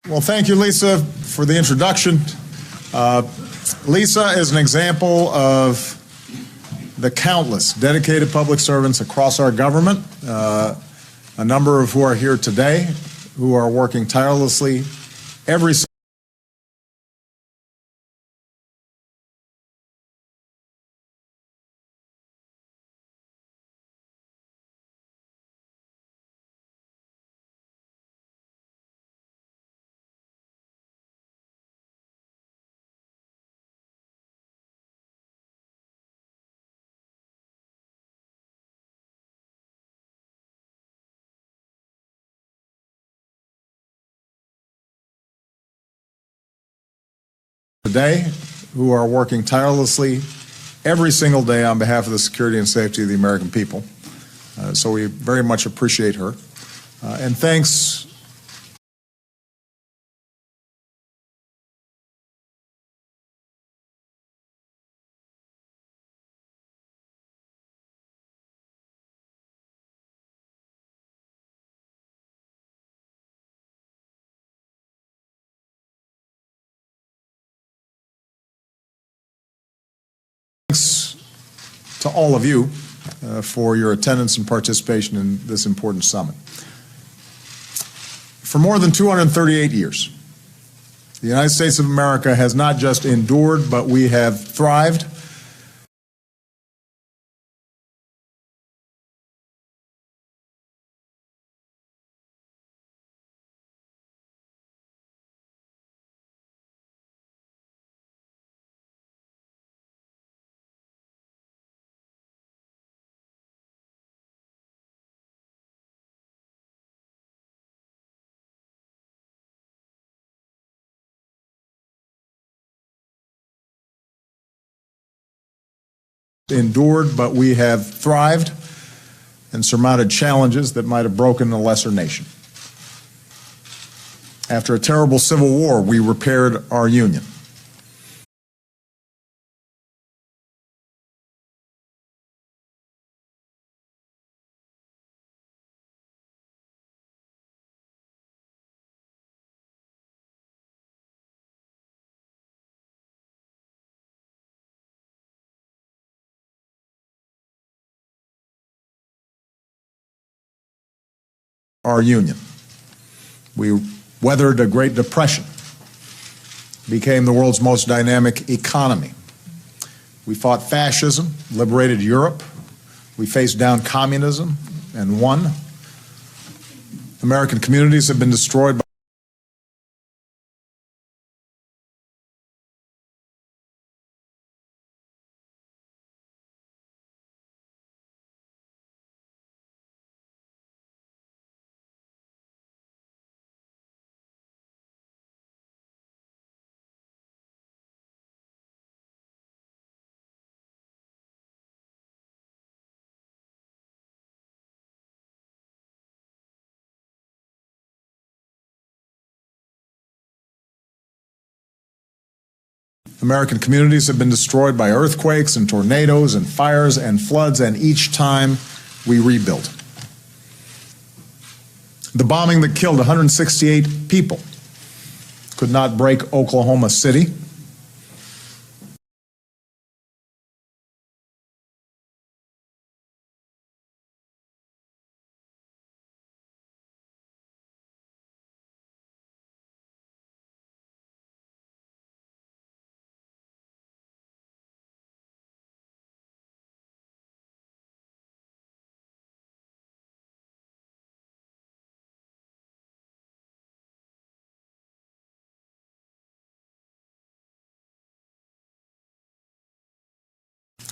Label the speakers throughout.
Speaker 1: Well, thank you, Lisa, for the introduction. Lisa is an example of the countless dedicated public servants across our government, a number of who are here today, who are working tirelessly every today, who are working tirelessly every single day on behalf of the security and safety of the American people. So we very much appreciate her. And thanks to all of you for your attendance and participation in this important summit. For more than 238 years, the United States of America has not just endured, but we have thrived. Endured, but we have thrived and surmounted challenges that might have broken a lesser nation. After a terrible civil war, we repaired our union. Our union. We weathered a Great Depression, became the world's most dynamic economy. We fought fascism, liberated Europe. We faced down communism and won. American communities have been destroyed by American communities have been destroyed by earthquakes and tornadoes and fires and floods, and each time we rebuilt. The bombing that killed 168 people could not break Oklahoma City.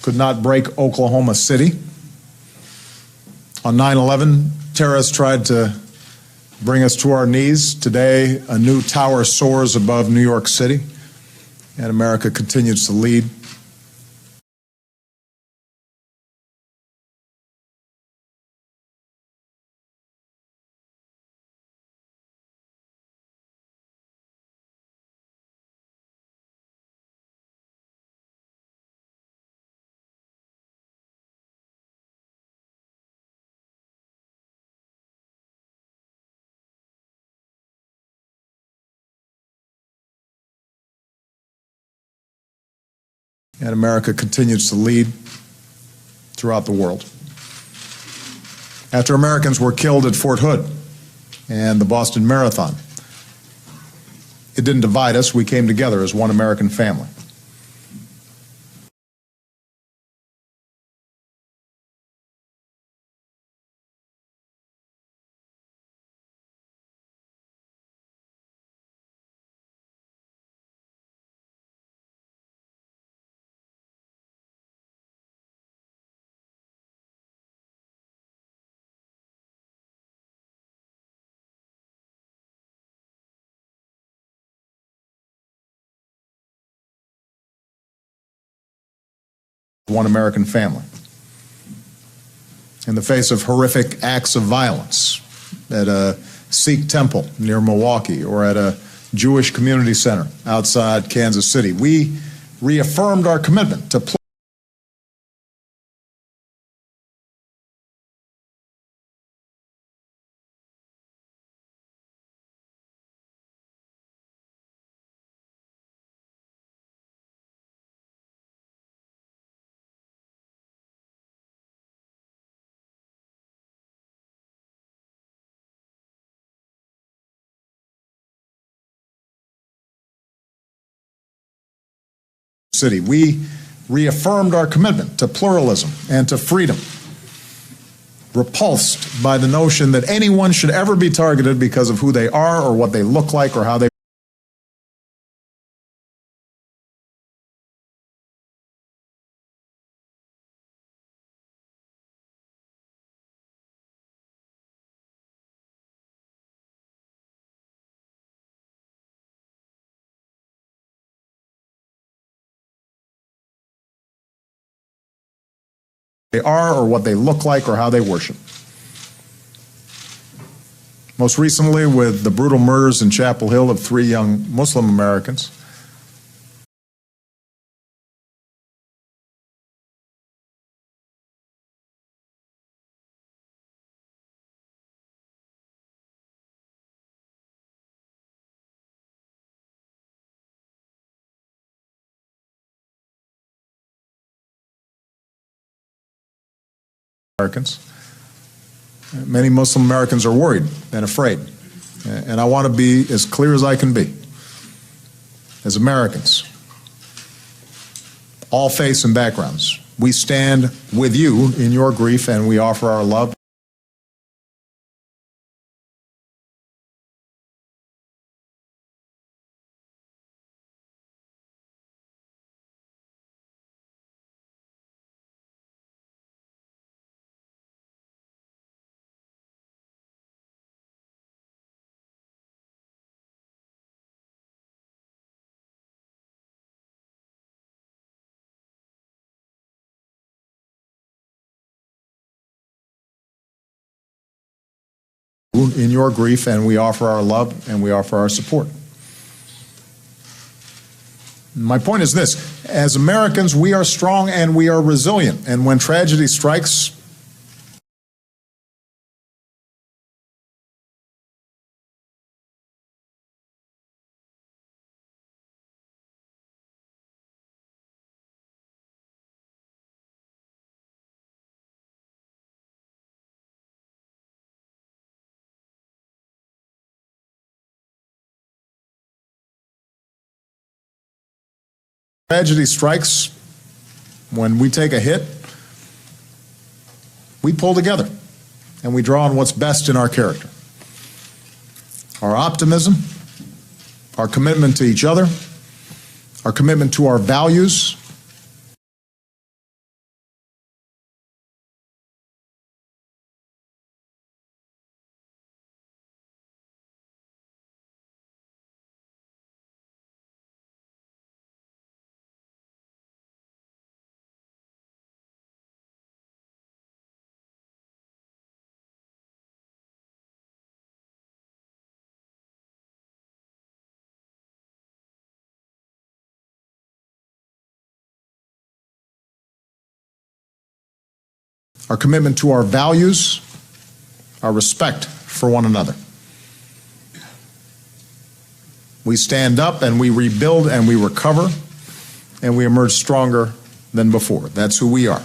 Speaker 1: Could not break Oklahoma City. On 9/11, terrorists tried to bring us to our knees. Today, a new tower soars above New York City, and America continues to lead. and America continues to lead throughout the world. After Americans were killed at Fort Hood and the Boston Marathon, it didn't divide us. We came together as one American family. One American family. In the face of horrific acts of violence at a Sikh temple near Milwaukee or at a Jewish community center outside Kansas City, we reaffirmed our commitment to City. We reaffirmed our commitment to pluralism and to freedom, repulsed by the notion that anyone should ever be targeted because of who they are or what they look like or how they are or what they look like or how they worship. Most recently, with the brutal murders in Chapel Hill of 3 young Muslim Americans, many Muslim Americans are worried and afraid. And I want to be as clear as I can be. As Americans, all faiths and backgrounds, we stand with you in your grief and we offer our love. In your grief, and we offer our love and we offer our support. My point is this: as Americans, we are strong and we are resilient, and when tragedy strikes, when we take a hit, we pull together and we draw on what's best in our character. Our optimism, our commitment to each other, our commitment to our values, our commitment to our values, our respect for one another. We stand up and we rebuild and we recover and we emerge stronger than before. That's who we are.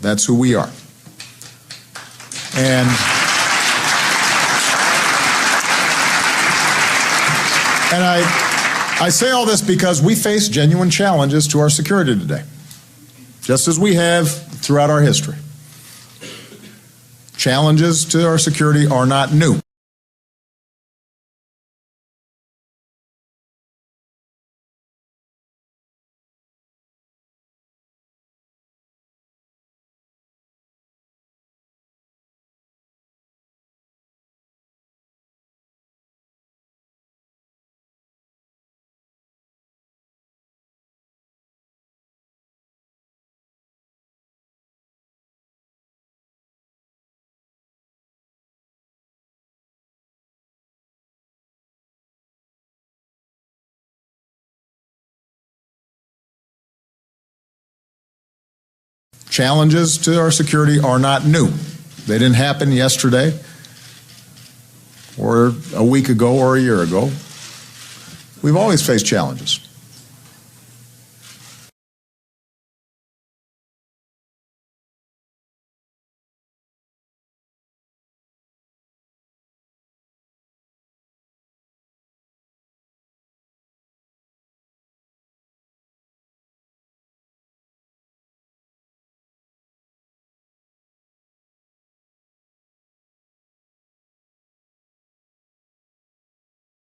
Speaker 1: That's who we are. And I say all this because we face genuine challenges to our security today, just as we have throughout our history. Challenges to our security are not new. Challenges to our security are not new. They didn't happen yesterday or a week ago or a year ago. We've always faced challenges.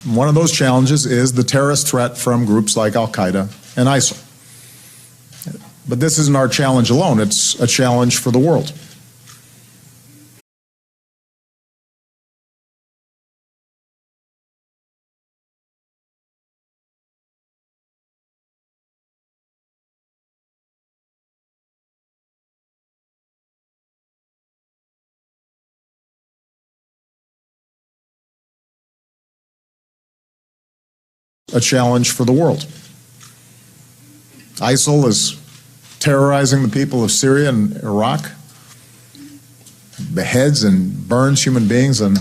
Speaker 1: One of those challenges is the terrorist threat from groups like Al-Qaeda and ISIL. But this isn't our challenge alone, it's a challenge for the world. A challenge for the world. ISIL is terrorizing the people of Syria and Iraq, beheads and burns human beings in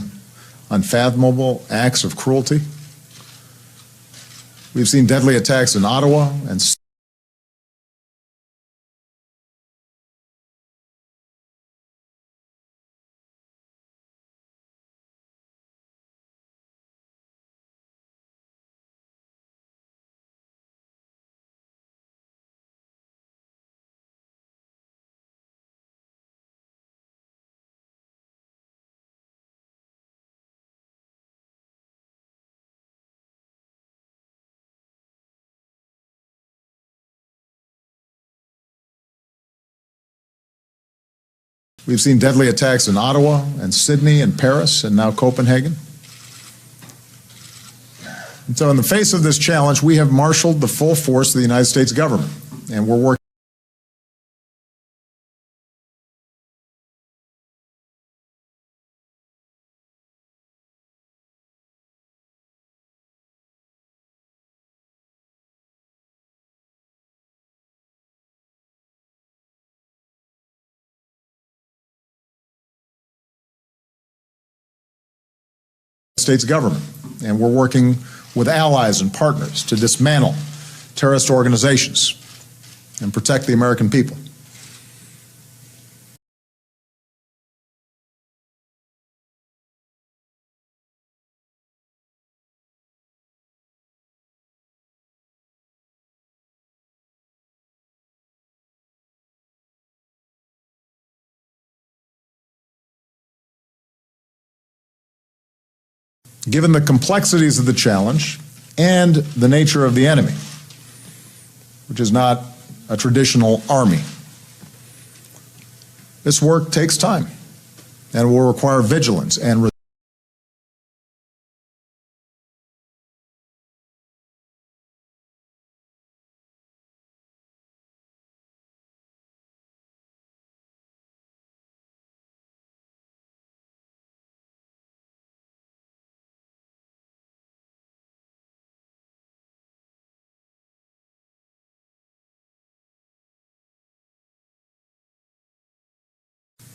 Speaker 1: unfathomable acts of cruelty. We've seen deadly attacks in Ottawa and we've seen deadly attacks in Ottawa and Sydney and Paris and now Copenhagen. And so in the face of this challenge, we have marshaled the full force of the United States government, and we're working States government, and we're working with allies and partners to dismantle terrorist organizations and protect the American people. Given the complexities of the challenge and the nature of the enemy, which is not a traditional army, this work takes time and will require vigilance and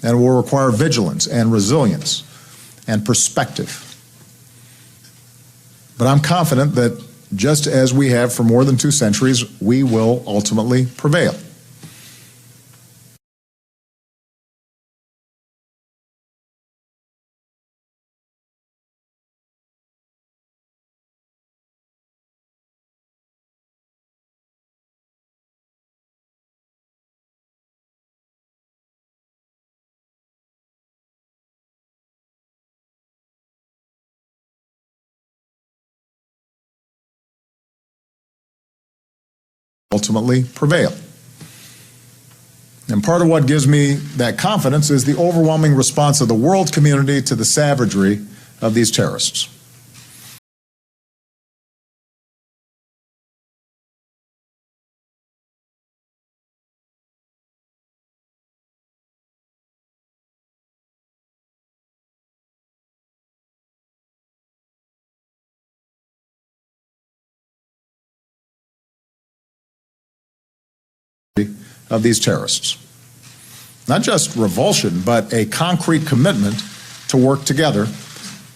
Speaker 1: and it will require vigilance and resilience and perspective. But I'm confident that just as we have for more than 2 centuries, we will ultimately prevail. Ultimately prevail. And part of what gives me that confidence is the overwhelming response of the world community to the savagery of these terrorists. Of these terrorists. Not just revulsion, but a concrete commitment to work together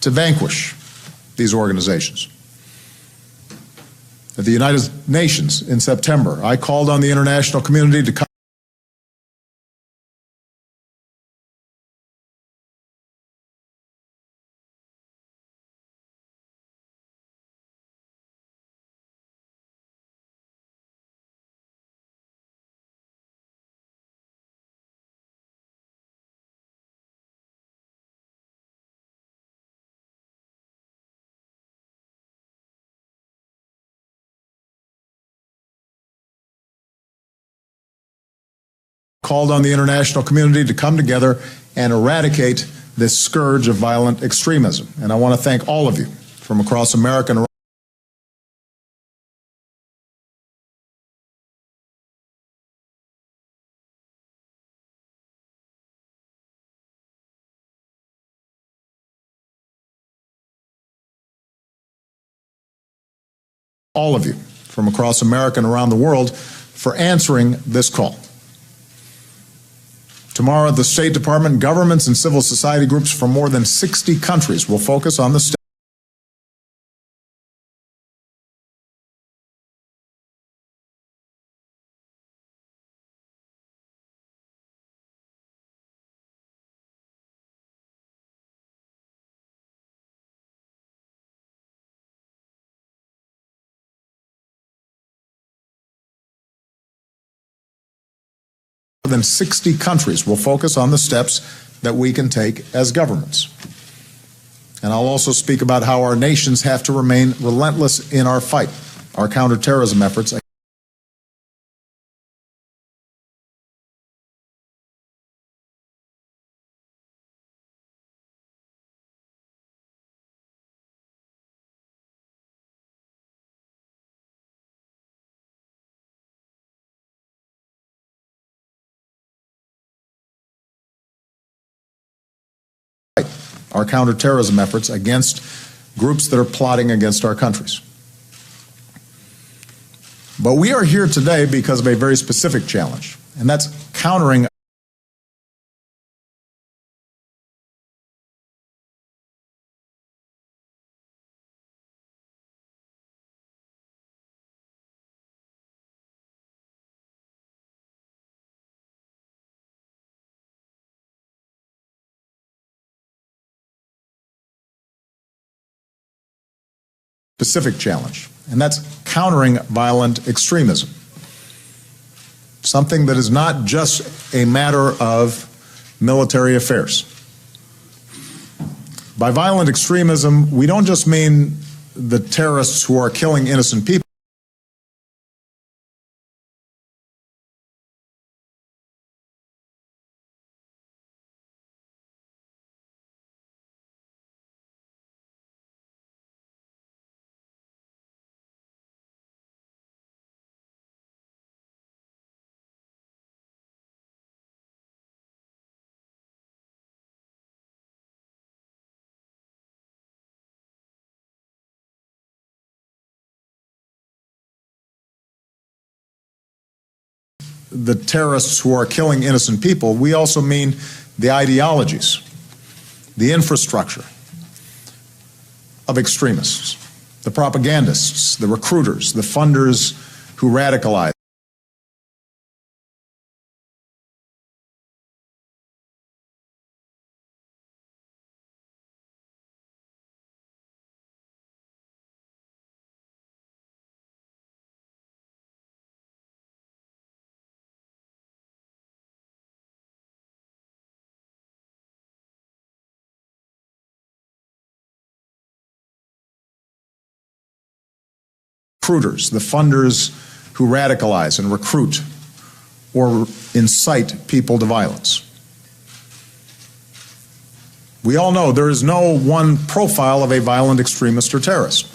Speaker 1: to vanquish these organizations. At the United Nations in September, I called on the international community to come called on the international community to come together and eradicate this scourge of violent extremism. And I want to thank all of you from across America and all of you from across America and around the world for answering this call. Tomorrow, the State Department, governments, and civil society groups from more than 60 countries will focus on the more than 60 countries will focus on the steps that we can take as governments. And I'll also speak about how our nations have to remain relentless in our fight, our counterterrorism efforts. Our counterterrorism efforts against groups that are plotting against our countries. But we are here today because of a very specific challenge, and that's countering and that's countering violent extremism. Something that is not just a matter of military affairs. By violent extremism, we don't just mean the terrorists who are killing innocent people. The terrorists who are killing innocent people, we also mean the ideologies, the infrastructure of extremists, the propagandists, the recruiters, the funders who radicalize. Recruiters, the funders who radicalize and recruit or incite people to violence. We all know there is no one profile of a violent extremist or terrorist.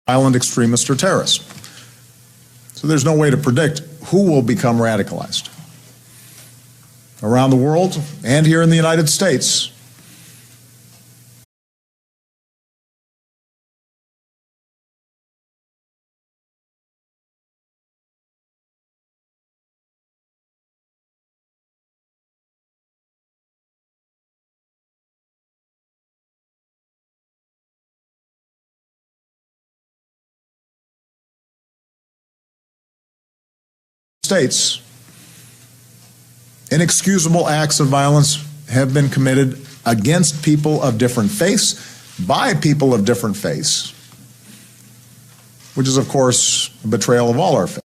Speaker 1: Violent extremist or terrorist. So there's no way to predict who will become radicalized. Around the world and here in the United States, inexcusable acts of violence have been committed against people of different faiths, by people of different faiths, which is, of course, a betrayal of all our faiths.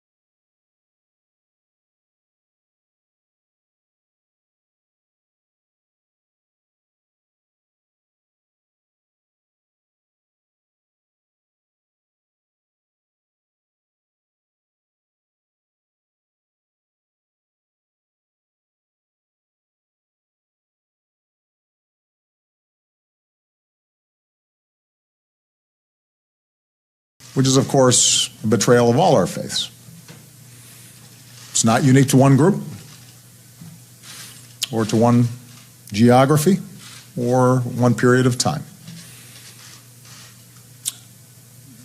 Speaker 1: Which is, of course, a betrayal of all our faiths. It's not unique to one group or to one geography or one period of time.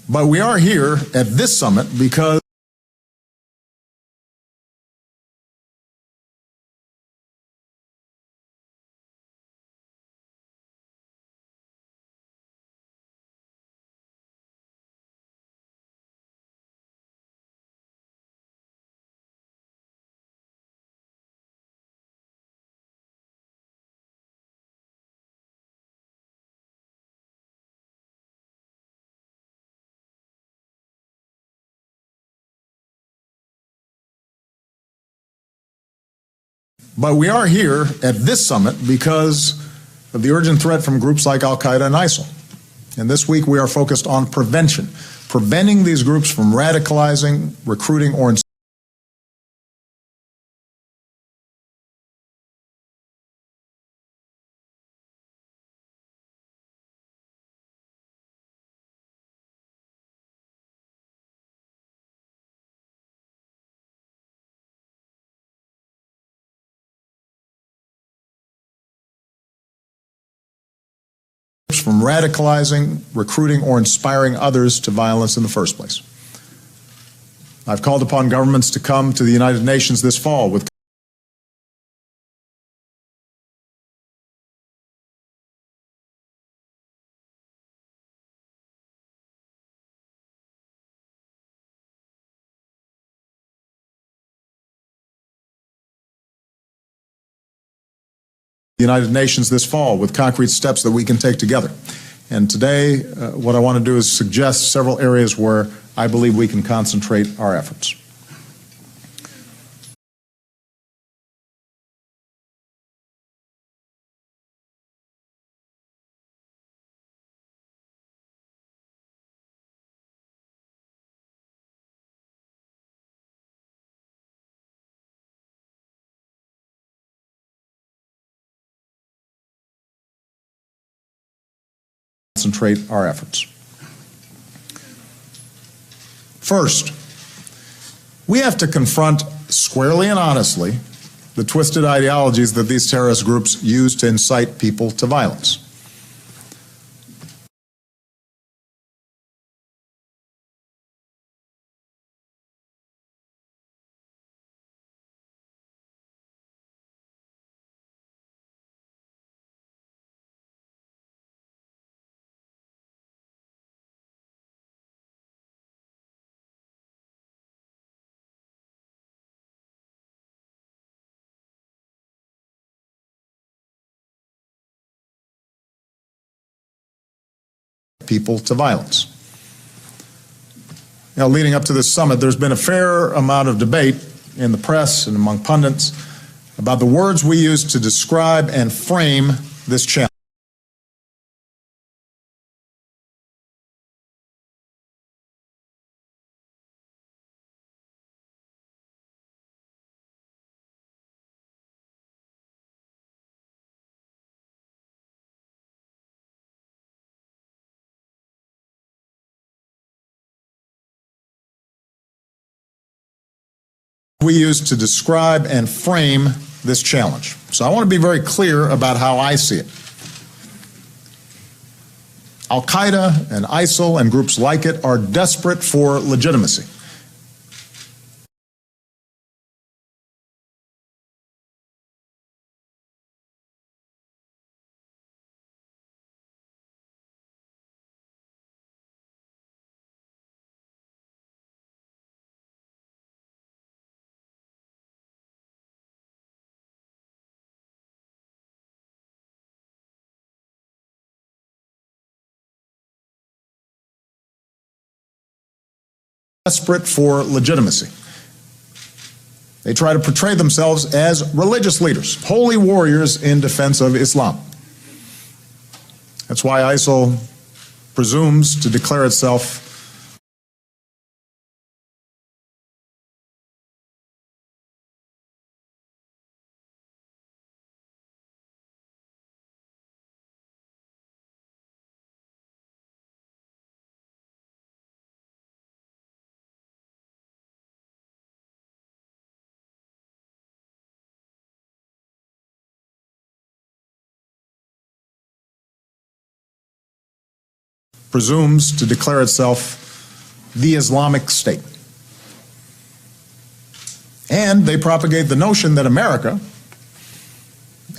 Speaker 1: But we are here at this summit because of the urgent threat from groups like Al-Qaeda and ISIL. And this week we are focused on prevention, preventing these groups from radicalizing, recruiting, or inspiring others to violence in the first place. I've called upon governments to come to the United Nations this fall with concrete steps that we can take together. And today, what I want to do is suggest several areas where I believe we can concentrate our efforts. concentrate our efforts. First, we have to confront squarely and honestly the twisted ideologies that these terrorist groups use to incite people to violence. People to violence. You know, leading up to this summit, there's been a fair amount of debate in the press and among pundits about the words we use to describe and frame this challenge. We use to describe and frame this challenge. So I want to be very clear about how I see it. Al-Qaeda and ISIL and groups like it are desperate for legitimacy. Desperate for legitimacy. They try to portray themselves as religious leaders, holy warriors in defense of Islam. That's why ISIL presumes to declare itself the Islamic State. And they propagate the notion that America,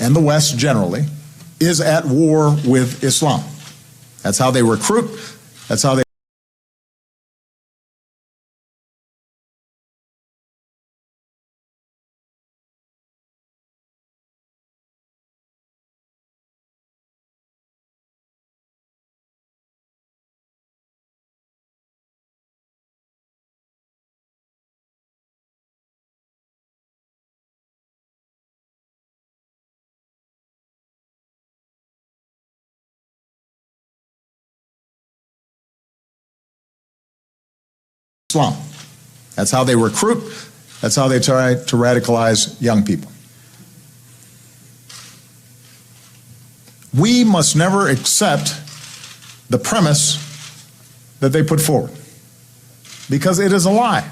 Speaker 1: and the West generally, is at war with Islam. That's how they recruit, that's how they Islam. That's how they recruit, that's how they try to radicalize young people. We must never accept the premise that they put forward, because it is a lie.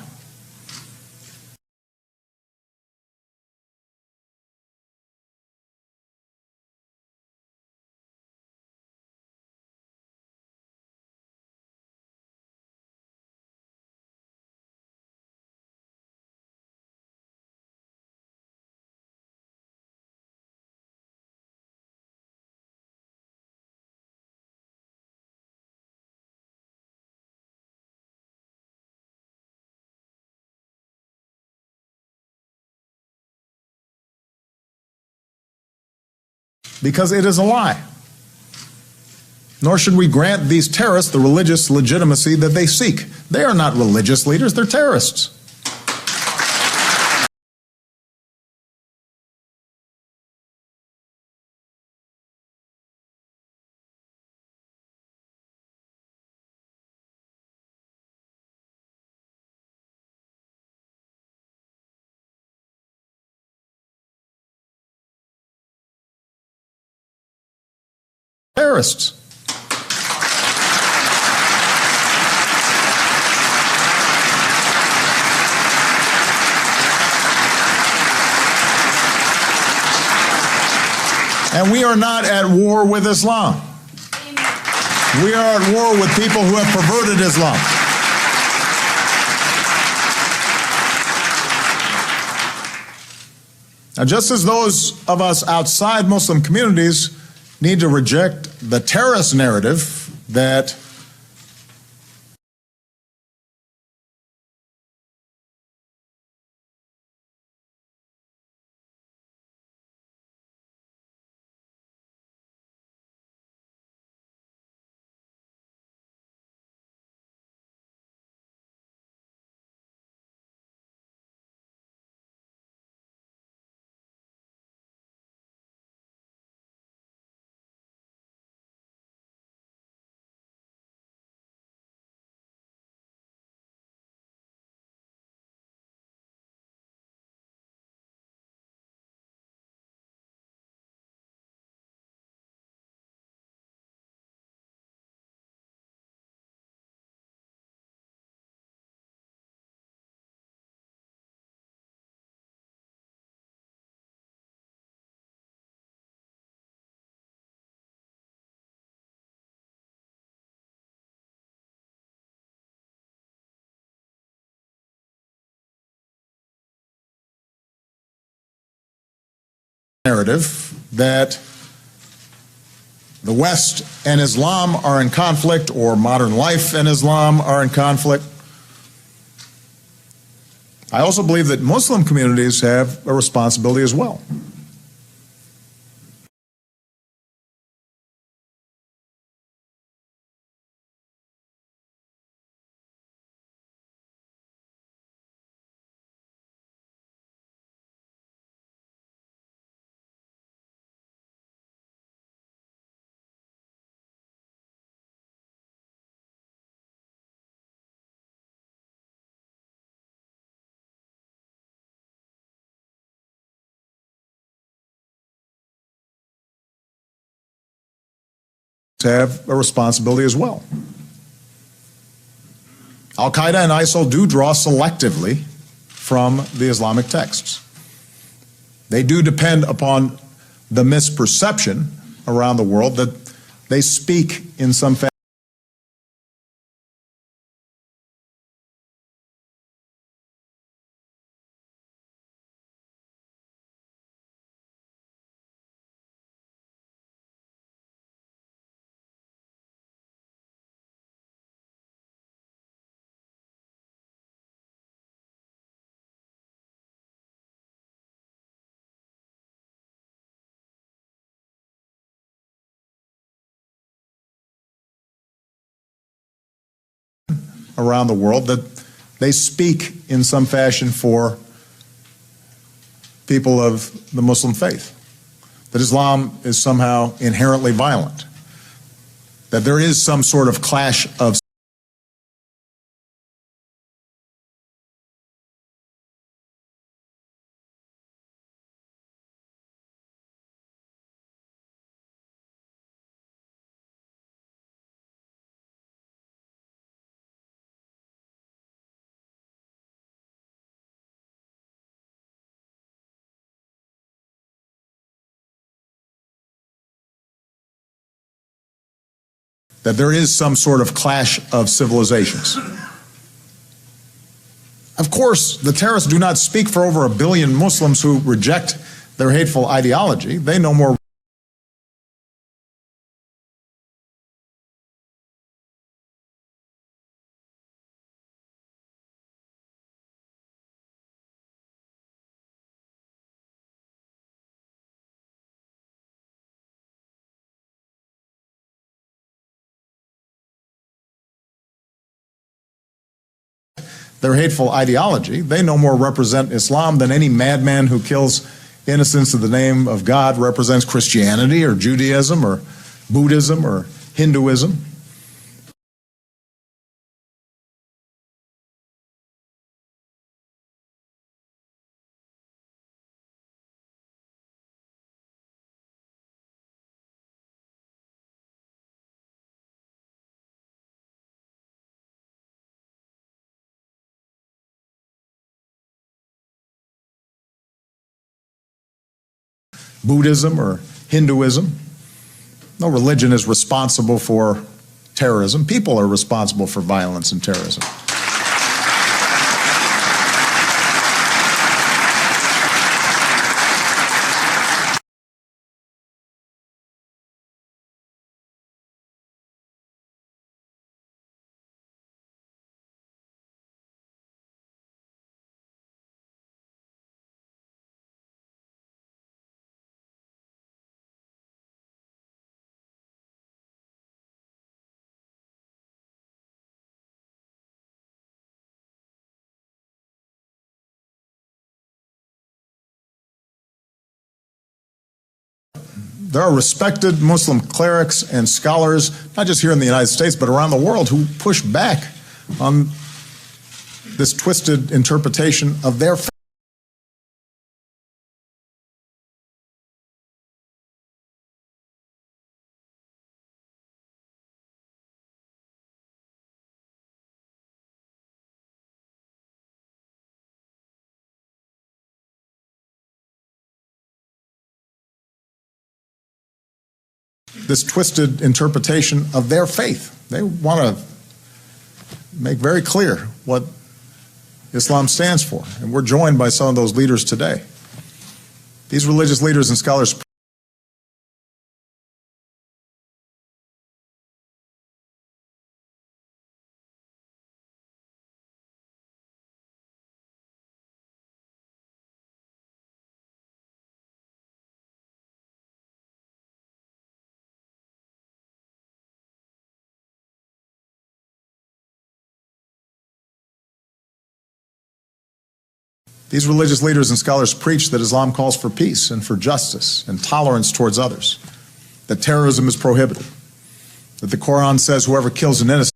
Speaker 1: Because it is a lie. Nor should we grant these terrorists the religious legitimacy that they seek. They are not religious leaders, they're terrorists. Terrorists. And we are not at war with Islam. We are at war with people who have perverted Islam. Now, just as those of us outside Muslim communities need to reject the terrorist narrative that narrative that the West and Islam are in conflict, or modern life and Islam are in conflict. I also believe that Muslim communities have a responsibility as well. Have a responsibility as well. Al-Qaeda and ISIL do draw selectively from the Islamic texts. They do depend upon the misperception around the world that they speak in some fashion around the world that they speak in some fashion for people of the Muslim faith, that Islam is somehow inherently violent, that there is some sort of clash of that there is some sort of clash of civilizations. Of course, the terrorists do not speak for over 1 billion Muslims who reject their hateful ideology. They know more their hateful ideology. They no more represent Islam than any madman who kills innocents in the name of God represents Christianity or Judaism or Buddhism or Hinduism. Buddhism or Hinduism. No religion is responsible for terrorism. People are responsible for violence and terrorism. There are respected Muslim clerics and scholars, not just here in the United States, but around the world, who push back on this twisted interpretation of their faith. This twisted interpretation of their faith. They want to make very clear what Islam stands for, and we're joined by some of those leaders today. These religious leaders and scholars These religious leaders and scholars preach that Islam calls for peace and for justice and tolerance towards others, that terrorism is prohibited, that the Quran says whoever kills an innocent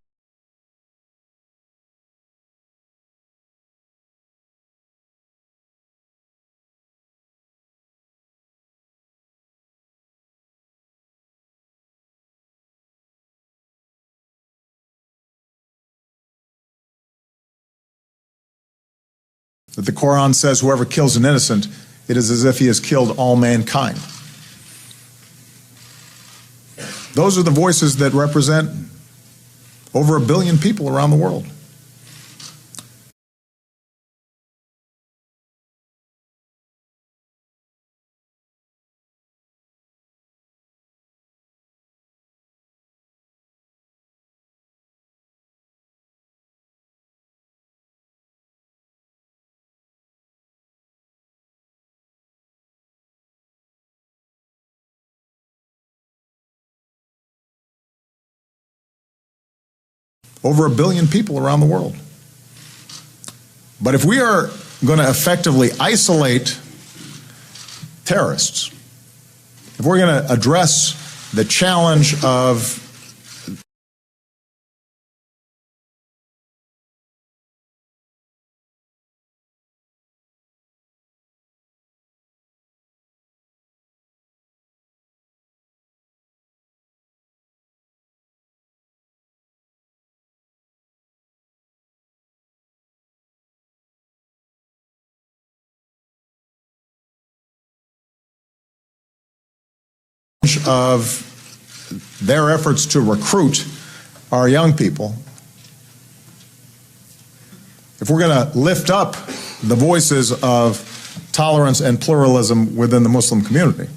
Speaker 1: that the Quran says whoever kills an innocent, it is as if he has killed all mankind. Those are the voices that represent over 1 billion people around the world. Over 1 billion people around the world. But if we are going to effectively isolate terrorists, if we're going to address the challenge of their efforts to recruit our young people, if we're going to lift up the voices of tolerance and pluralism within the Muslim community,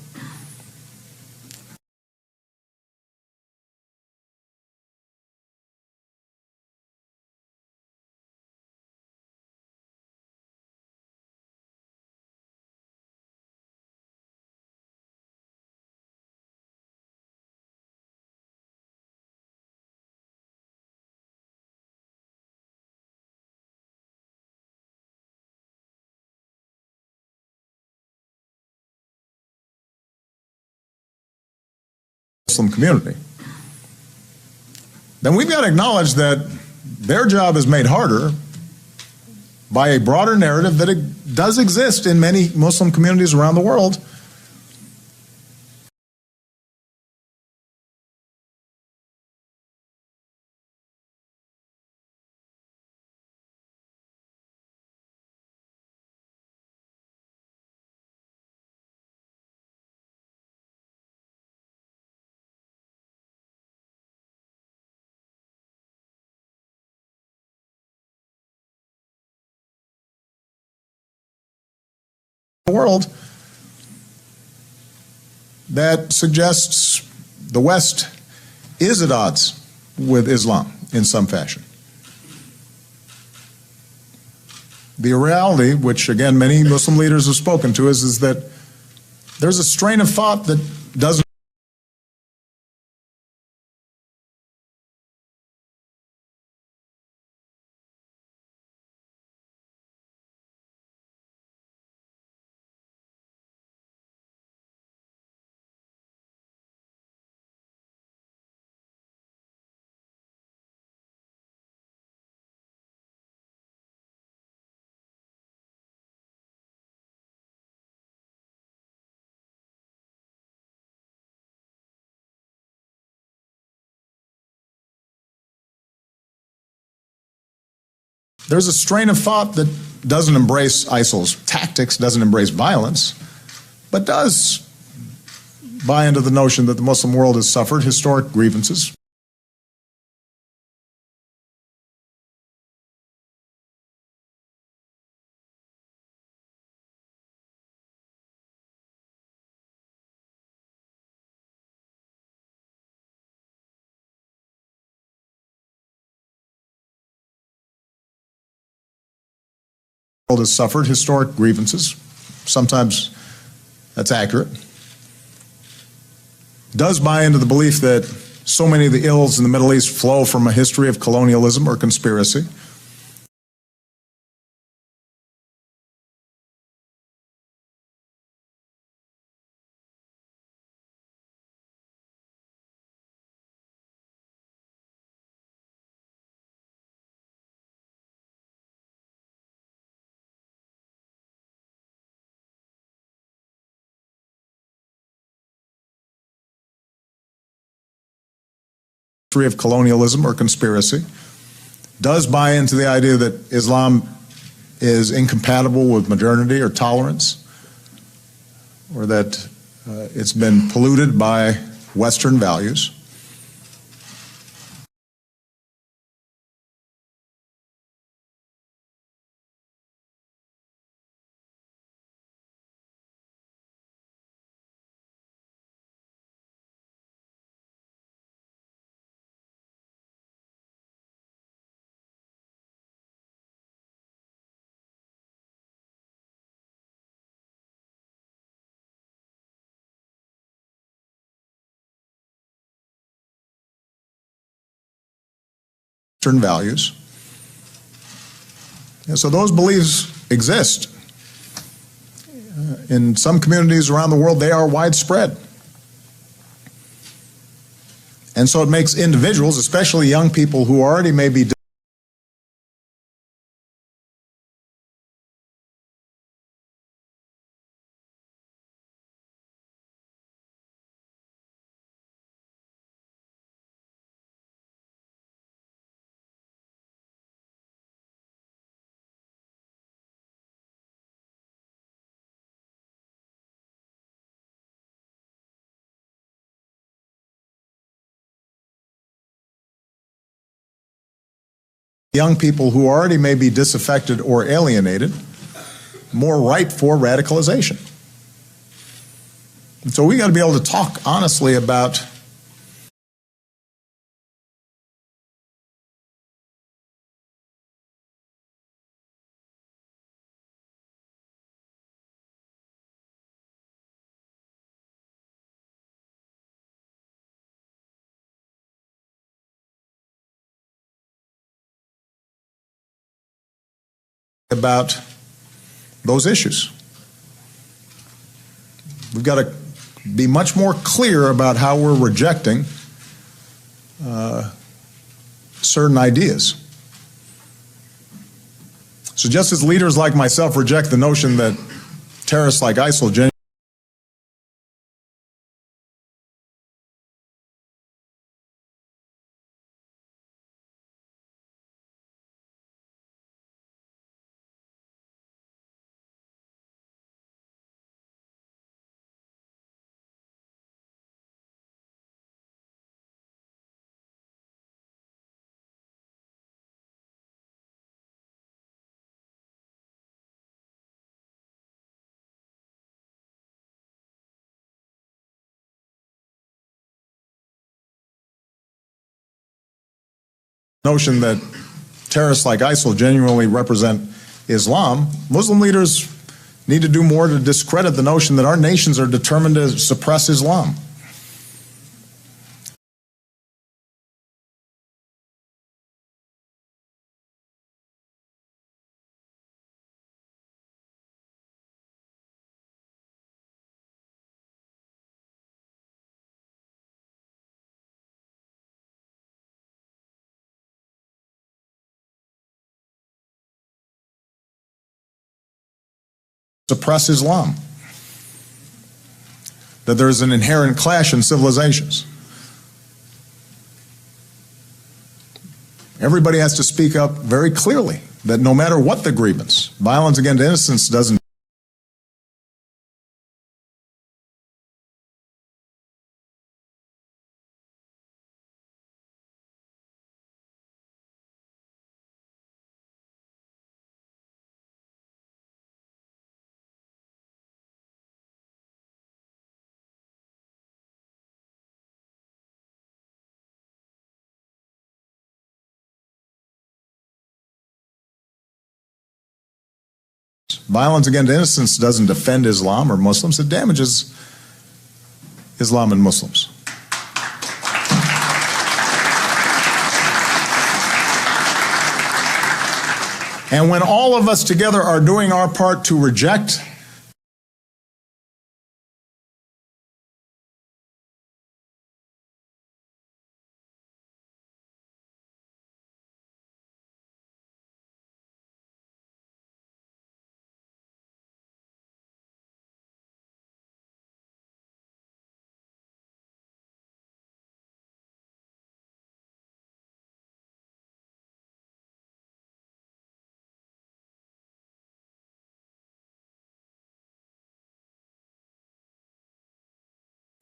Speaker 1: then we've got to acknowledge that their job is made harder by a broader narrative that it does exist in many Muslim communities around the world. the world that suggests the West is at odds with Islam in some fashion. The reality, which again many Muslim leaders have spoken to, is that there's a strain of thought that doesn't There's a strain of thought that doesn't embrace ISIL's tactics, doesn't embrace violence, but does buy into the notion that the Muslim world has suffered historic grievances. The world has suffered historic grievances. Sometimes that's accurate. Does buy into the belief that so many of the ills in the Middle East flow from a history of colonialism or conspiracy. Of colonialism or conspiracy, does buy into the idea that Islam is incompatible with modernity or tolerance, or that it's been polluted by Western values. Values. And so those beliefs exist. In some communities around the world, they are widespread. And so it makes individuals, especially young people who already may be disaffected or alienated, more ripe for radicalization. And so we got to be able to talk honestly about those issues. We've got to be much more clear about how we're rejecting certain ideas. So just as leaders like myself reject the notion that terrorists like ISIL notion that terrorists like ISIL genuinely represent Islam, Muslim leaders need to do more to discredit the notion that our nations are determined to suppress Islam. Suppress Islam. That there's an inherent clash in civilizations. Everybody has to speak up very clearly that no matter what the grievance, violence against innocents doesn't violence against innocents doesn't defend Islam or Muslims, it damages Islam and Muslims. And when all of us together are doing our part to reject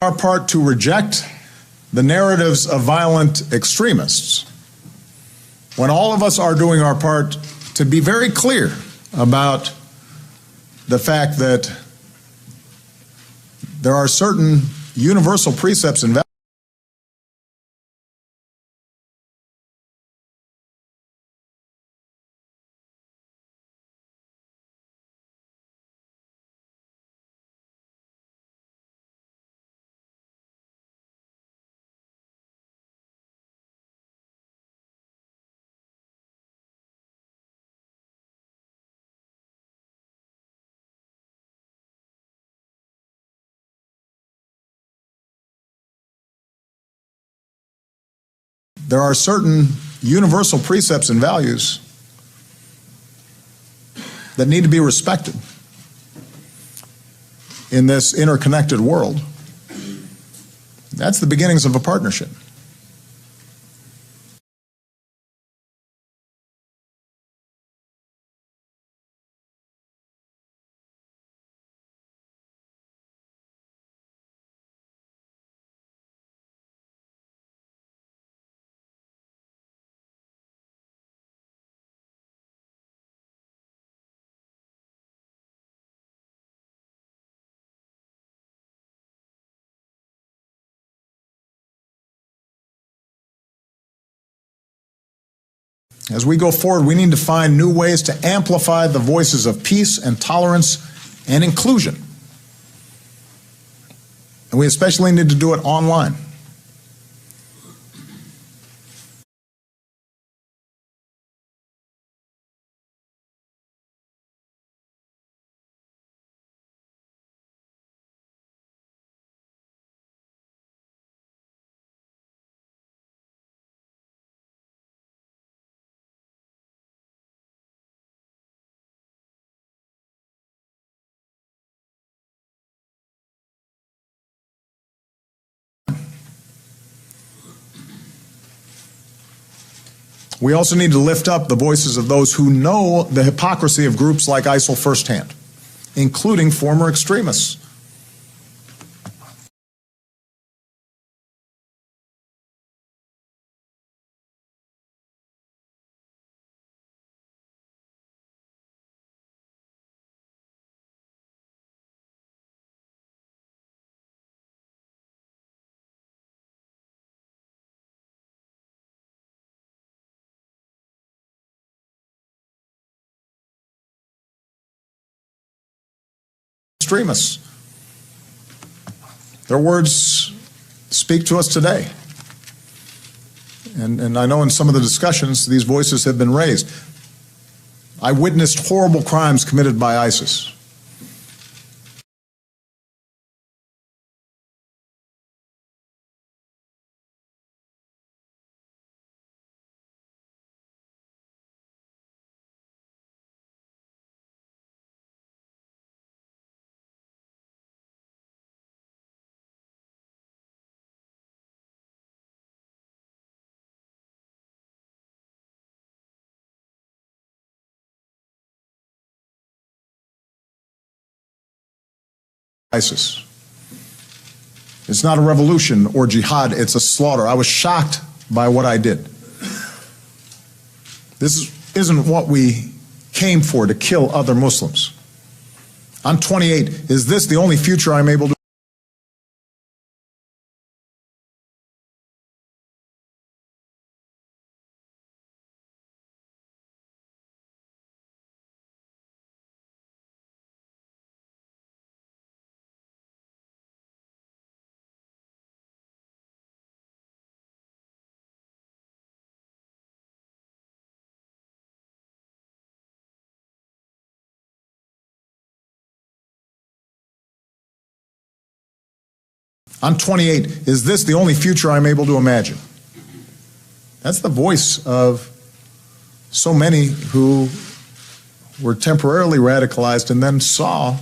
Speaker 1: our part to reject the narratives of violent extremists, when all of us are doing our part to be very clear about the fact that there are certain universal precepts and values there are certain universal precepts and values that need to be respected in this interconnected world. That's the beginnings of a partnership. As we go forward, we need to find new ways to amplify the voices of peace and tolerance and inclusion. And we especially need to do it online. We also need to lift up the voices of those who know the hypocrisy of groups like ISIL firsthand, including former extremists. extremists. Their words speak to us today. And I know in some of the discussions, these voices have been raised. I witnessed horrible crimes committed by ISIS. ISIS. It's not a revolution or jihad, it's a slaughter. I was shocked by what I did. This isn't what we came for, to kill other Muslims. I'm 28. Is this the only future I'm able to? I'm 28. Is this the only future I'm able to imagine? That's the voice of so many who were temporarily radicalized and then saw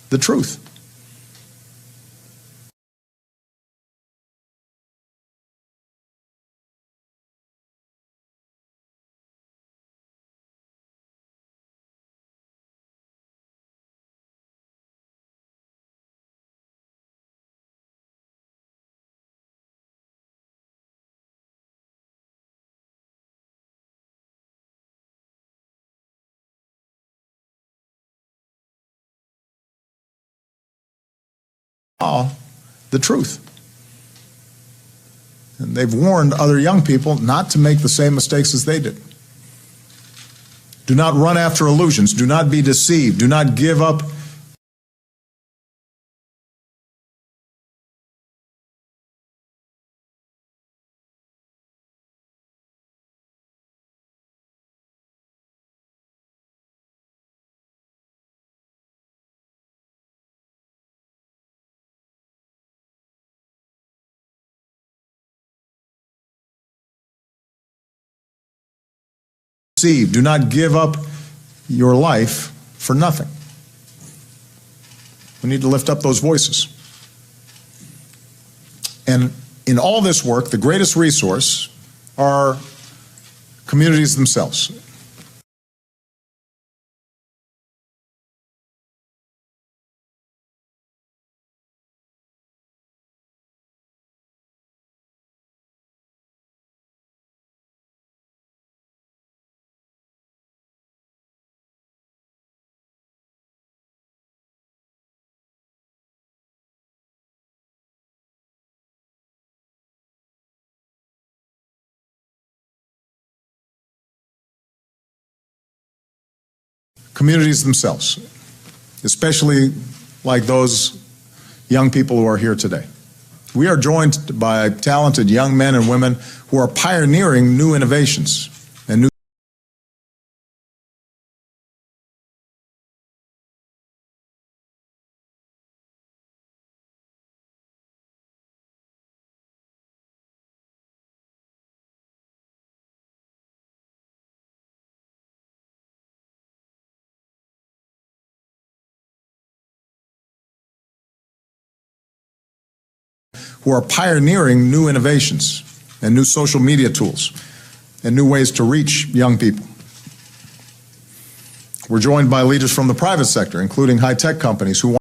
Speaker 1: the truth. The truth. And they've warned other young people not to make the same mistakes as they did. Do not run after illusions. Do not be deceived. Do not give up. Do not give up your life for nothing. We need to lift up those voices. And in all this work, the greatest resource are communities themselves. Communities themselves, especially like those young people who are here today. We are joined by talented young men and women who are pioneering new innovations and new who are pioneering new innovations and new social media tools and new ways to reach young people. We're joined by leaders from the private sector, including high-tech companies who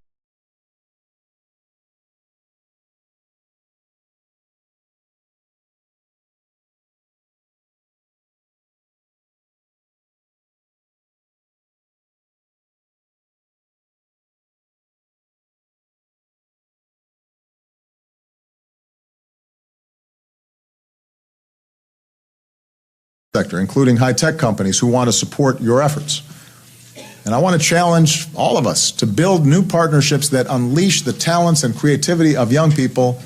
Speaker 1: including high-tech companies who want to support your efforts. And I want to challenge all of us to build new partnerships that unleash the talents and creativity of young people.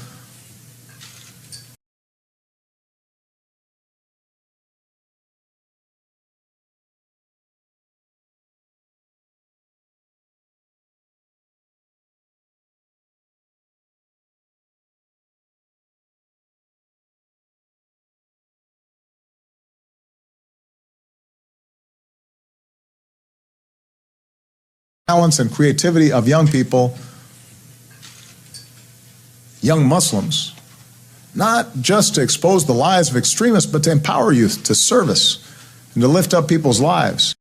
Speaker 1: Talents and creativity of young people, young Muslims, not just to expose the lies of extremists, but to empower youth to service and to lift up people's lives.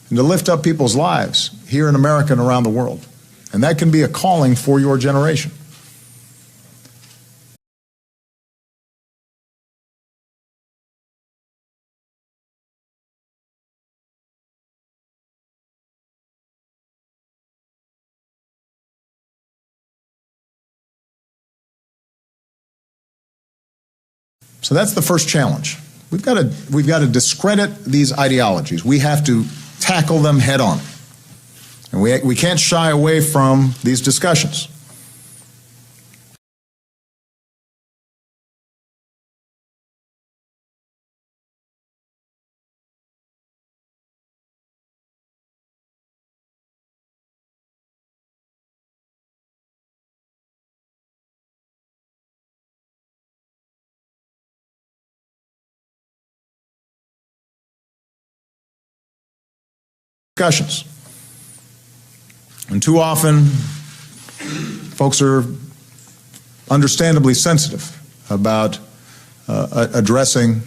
Speaker 1: And to lift up people's lives here in America and around the world. And that can be a calling for your generation. So that's the first challenge. We've got to discredit these ideologies. We have to tackle them head on. And we can't shy away from these discussions. And too often, folks are understandably sensitive about addressing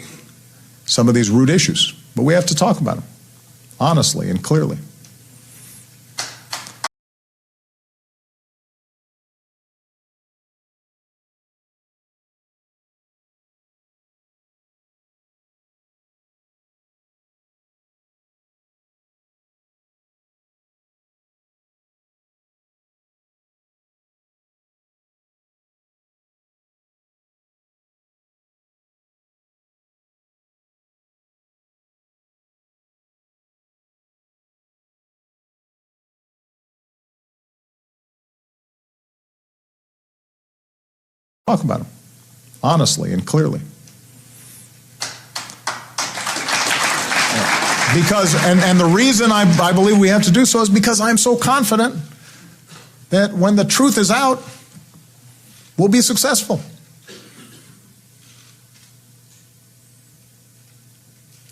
Speaker 1: some of these root issues. But we have to talk about them honestly and clearly. Talk about them honestly and clearly. Because, and the reason I believe we have to do so is because I'm so confident that when the truth is out, we'll be successful.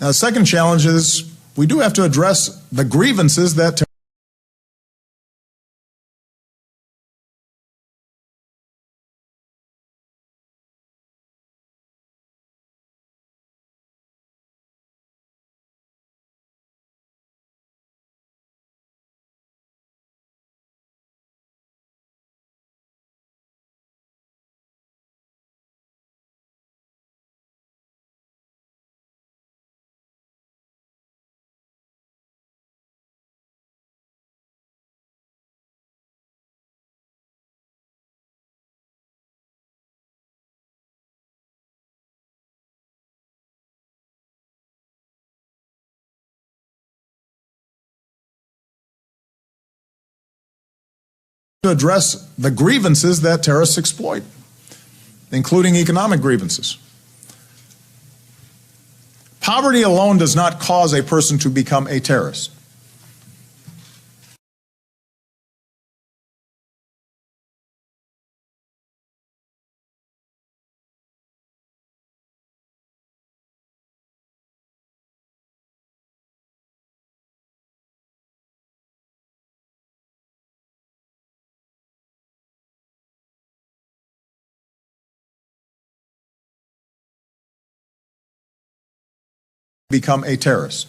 Speaker 1: Now, the second challenge is we do have to address the grievances that address the grievances that terrorists exploit, including economic grievances. Poverty alone does not cause a person to become a terrorist. Become a terrorist.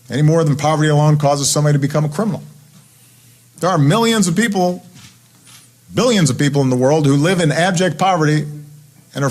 Speaker 1: Any more than poverty alone causes somebody to become a criminal. There are millions of people billions of people in the world who live in abject poverty and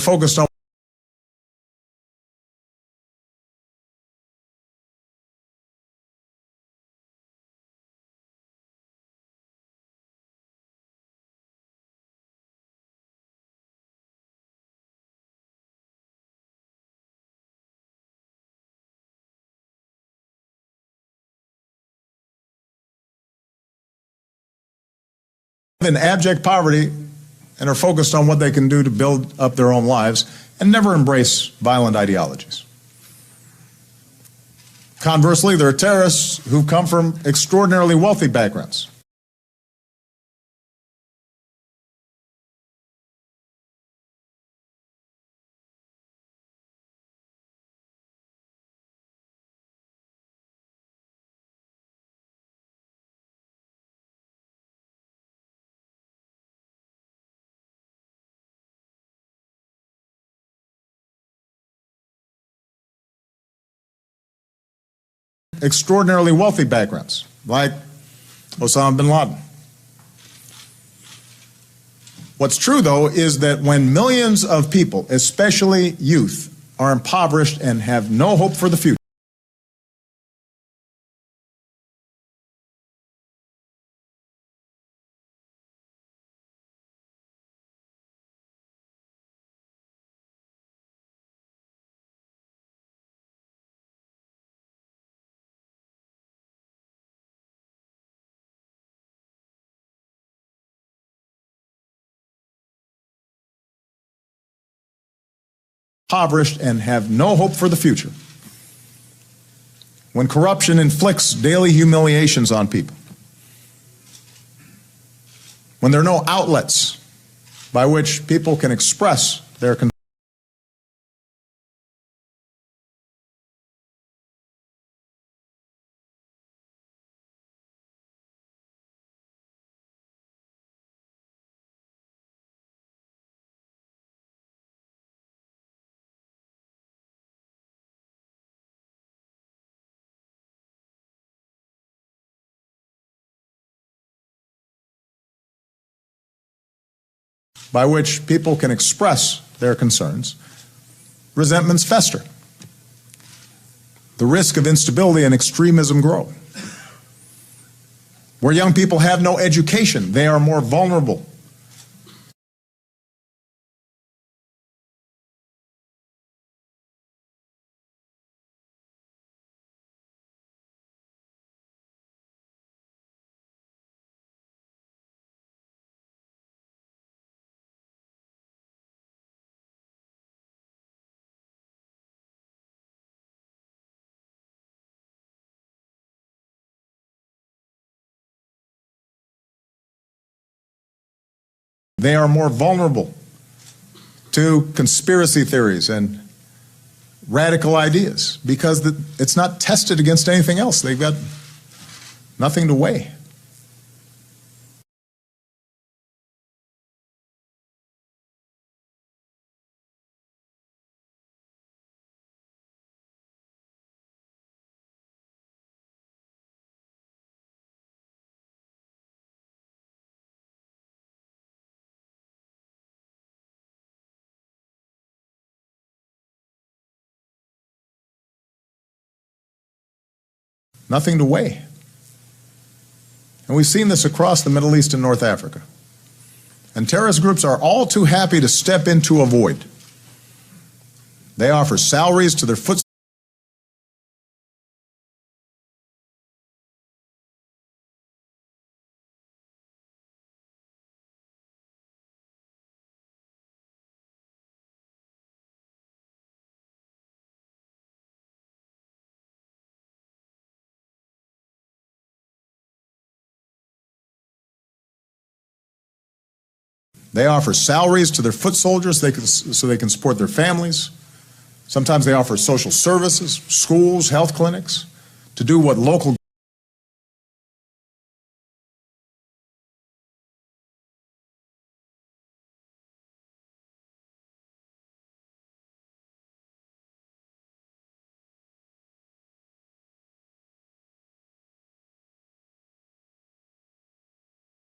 Speaker 1: are focused on what they can do to build up their own lives and never embrace violent ideologies. Conversely, there are terrorists who come from extraordinarily wealthy backgrounds. Extraordinarily wealthy backgrounds, like Osama bin Laden. What's true, though, is that when millions of people, especially youth, are impoverished and have no hope for the future, when corruption inflicts daily humiliations on people, when there are no outlets by which people can express their concerns, resentments fester. The risk of instability and extremism grow. Where young people have no education, they are more vulnerable. They are more vulnerable to conspiracy theories and radical ideas because it's not tested against anything else. They've got nothing to weigh. Nothing to weigh. And we've seen this across the Middle East and North Africa. And terrorist groups are all too happy to step into a void. They offer salaries to their foot soldiers so they can support their families. Sometimes they offer social services, schools, health clinics, to do what local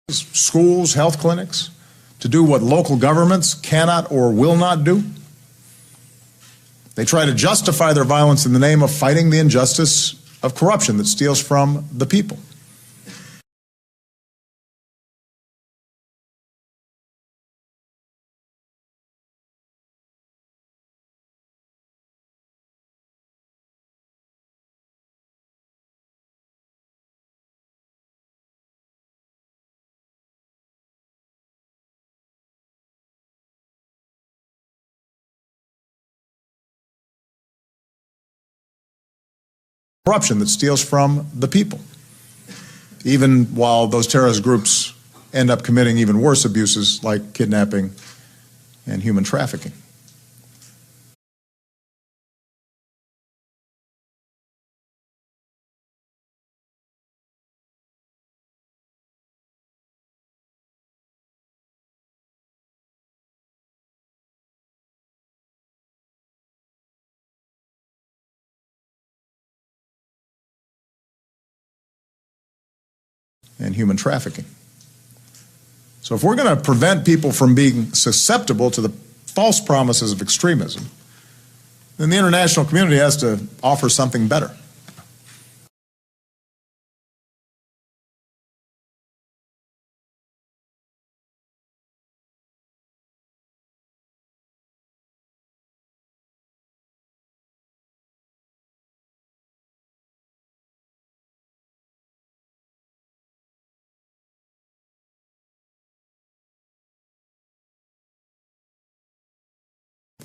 Speaker 1: schools, health clinics, to do what local governments cannot or will not do. They try to justify their violence in the name of fighting the injustice of corruption that steals from the people. Corruption that steals from the people, even while those terrorist groups end up committing even worse abuses like kidnapping and human trafficking. And human trafficking. So if we're going to prevent people from being susceptible to the false promises of extremism, then the international community has to offer something better.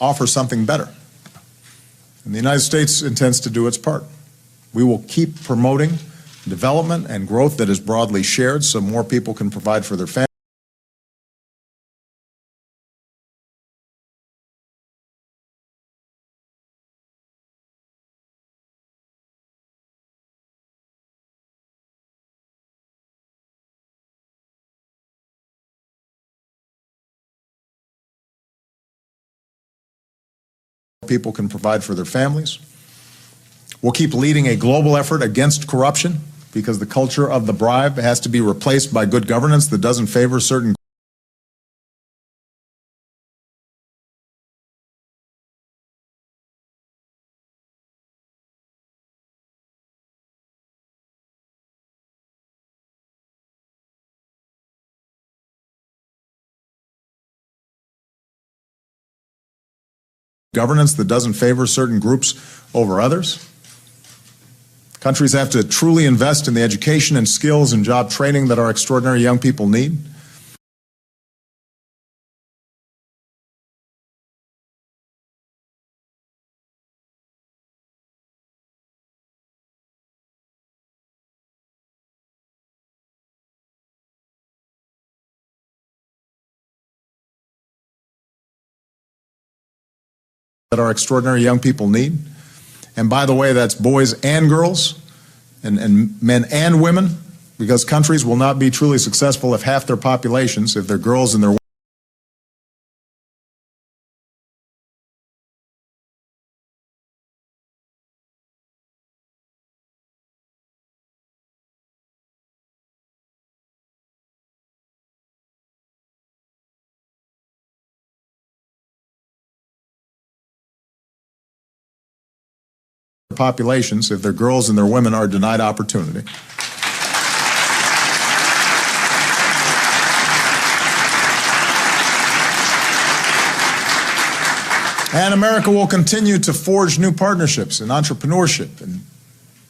Speaker 1: Offer something better. And the United States intends to do its part. We will keep promoting development and growth that is broadly shared so more people can provide for their families. People can provide for their families. We'll keep leading a global effort against corruption because the culture of the bribe has to be replaced by good governance that doesn't favor certain governance that doesn't favor certain groups over others. Countries have to truly invest in the education and skills and job training that our extraordinary young people need. That our extraordinary young people need. And by the way, that's boys and girls, and men and women, because countries will not be truly successful if half their populations, if their girls and their populations, if their girls and their women are denied opportunity. And America will continue to forge new partnerships in entrepreneurship and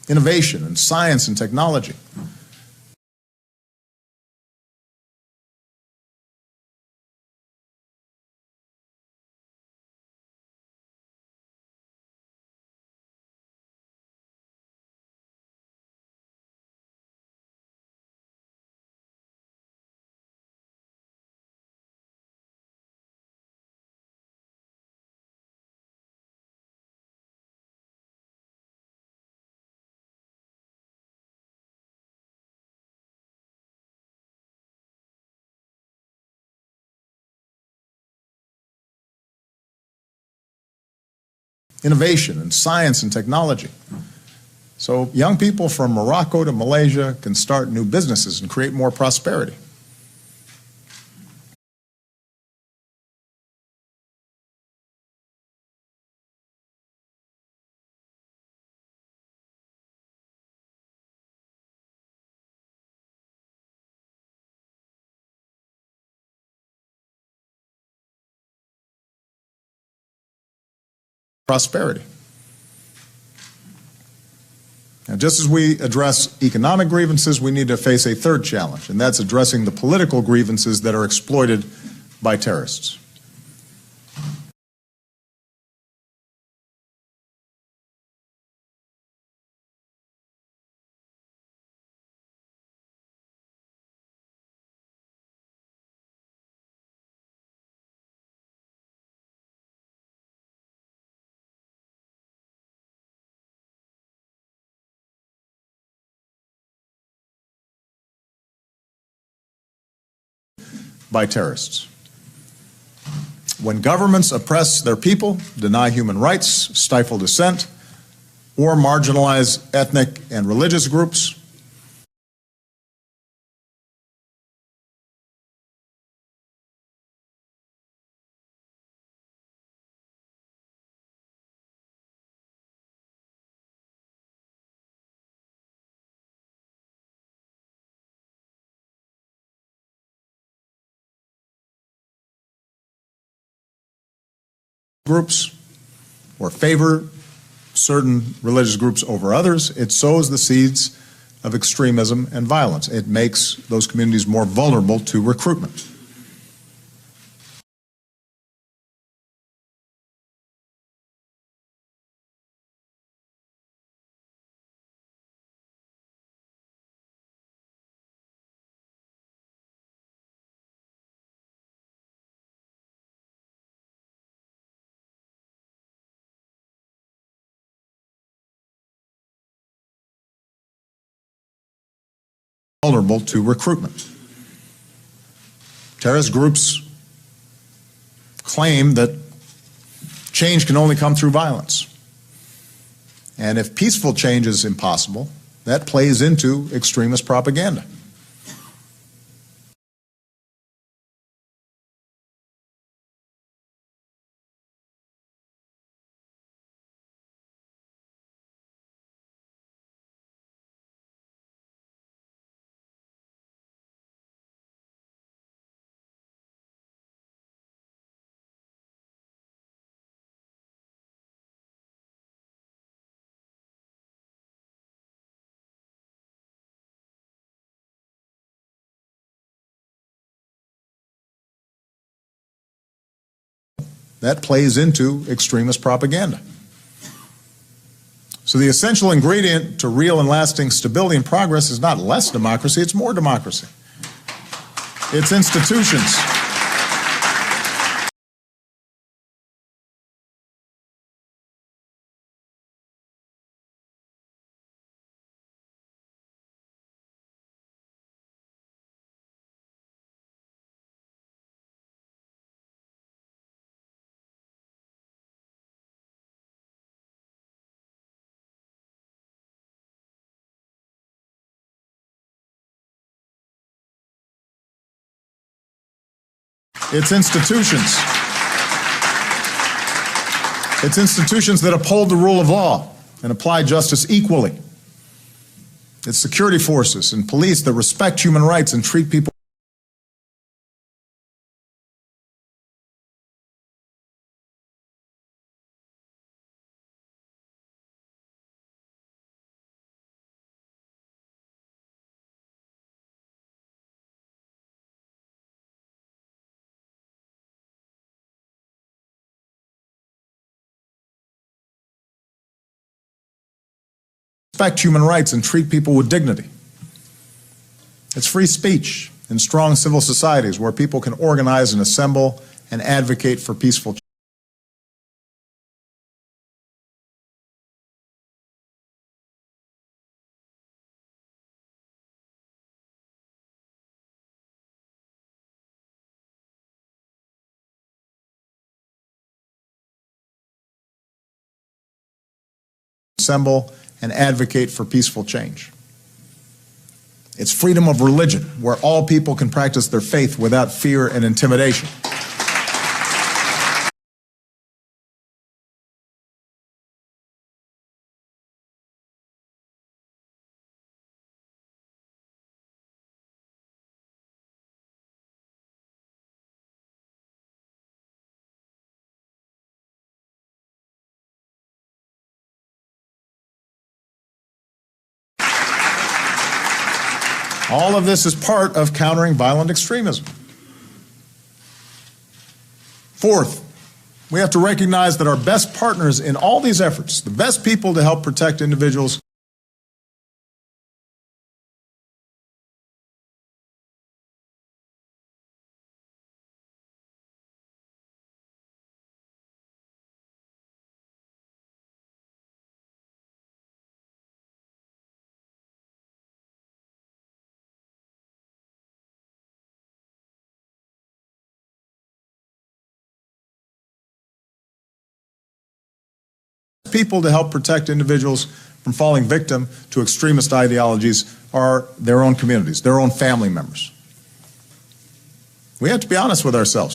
Speaker 1: innovation and science and technology. Innovation and science and technology. So young people from Morocco to Malaysia can start new businesses and create more prosperity. prosperity. Now, just as we address economic grievances, we need to face a third challenge, and that's addressing the political grievances that are exploited by terrorists. By terrorists. When governments oppress their people, deny human rights, stifle dissent, or marginalize ethnic and religious groups, or favor certain religious groups over others, it sows the seeds of extremism and violence. It makes those communities more vulnerable to recruitment. Vulnerable to recruitment. Terrorist groups claim that change can only come through violence. And if peaceful change is impossible, that plays into extremist propaganda. That plays into extremist propaganda. So the essential ingredient to real and lasting stability and progress is not less democracy, it's more democracy. It's institutions. It's institutions. It's institutions that uphold the rule of law and apply justice equally. It's security forces and police that respect human rights and treat people and treat people with dignity. It's free speech in strong civil societies where people can organize and assemble and advocate for peaceful change. Assemble and advocate for peaceful change. It's freedom of religion, where all people can practice their faith without fear and intimidation. All of this is part of countering violent extremism. Fourth, we have to recognize that our best partners in all these efforts, the best people to help protect individuals, from falling victim to extremist ideologies are their own communities, their own family members. We have to be honest with ourselves.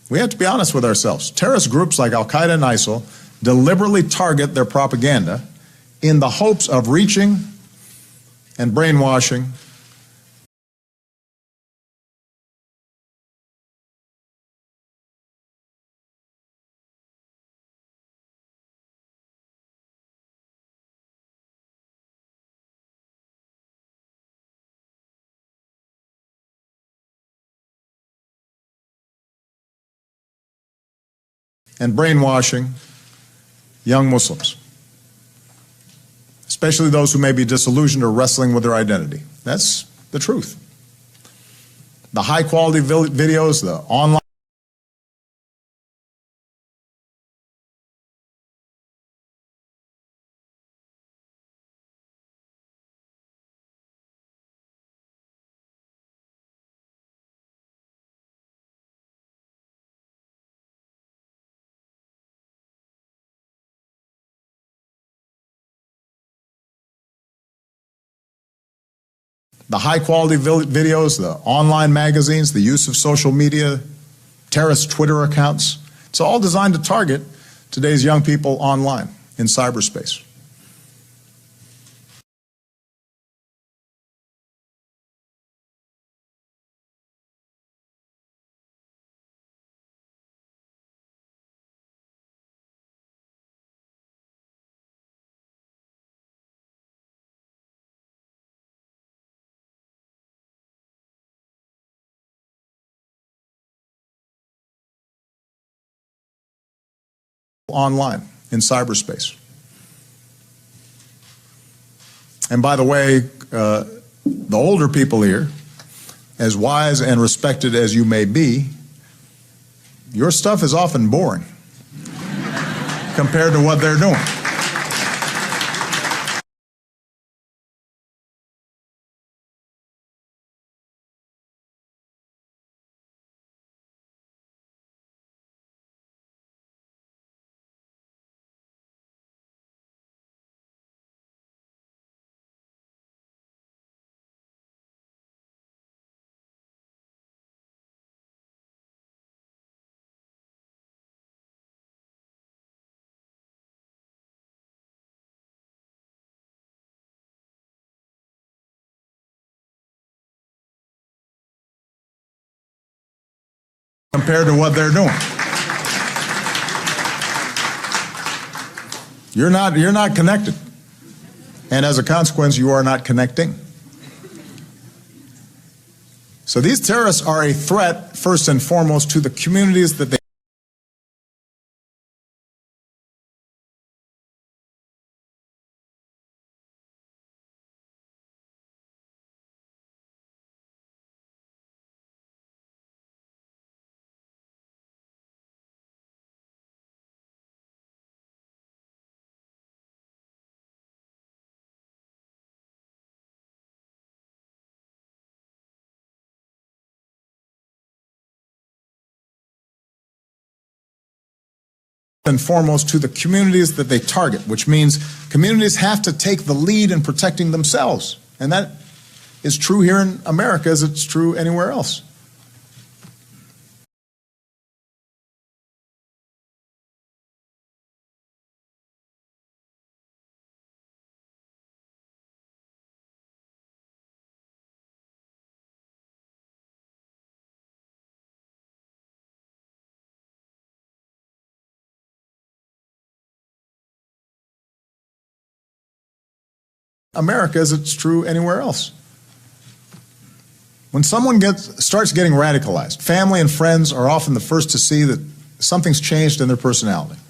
Speaker 1: We have to be honest with ourselves. Terrorist groups like Al-Qaeda and ISIL deliberately target their propaganda in the hopes of reaching and brainwashing young Muslims, especially those who may be disillusioned or wrestling with their identity. That's the truth. The high-quality videos, the online videos, the online magazines, the use of social media, terrorist Twitter accounts. It's all designed to target today's young people online in cyberspace. Online in cyberspace. And by the way, the older people here, as wise and respected as you may be, your stuff is often boring compared to what they're doing. Compared to what they're doing. You're not connected. And as a consequence, you are not connecting. So these terrorists are a threat, first and foremost, to the communities that they and foremost to the communities that they target, which means communities have to take the lead in protecting themselves. And that is true here in America as it's true anywhere else. America as it's true anywhere else. When someone starts getting radicalized, family and friends are often the first to see that something's changed in their personality.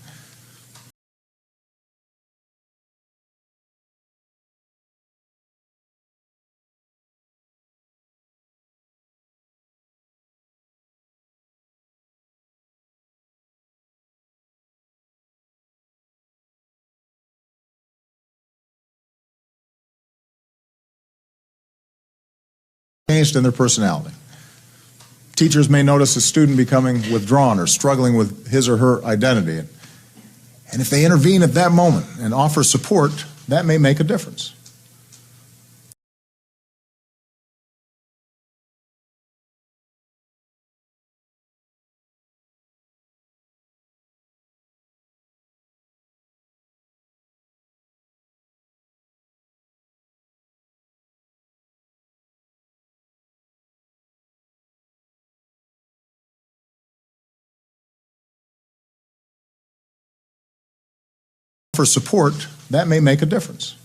Speaker 1: Changed in their personality. Teachers may notice a student becoming withdrawn or struggling with his or her identity. And if they intervene at that moment and offer support, that may make a difference. For support, that may make a difference.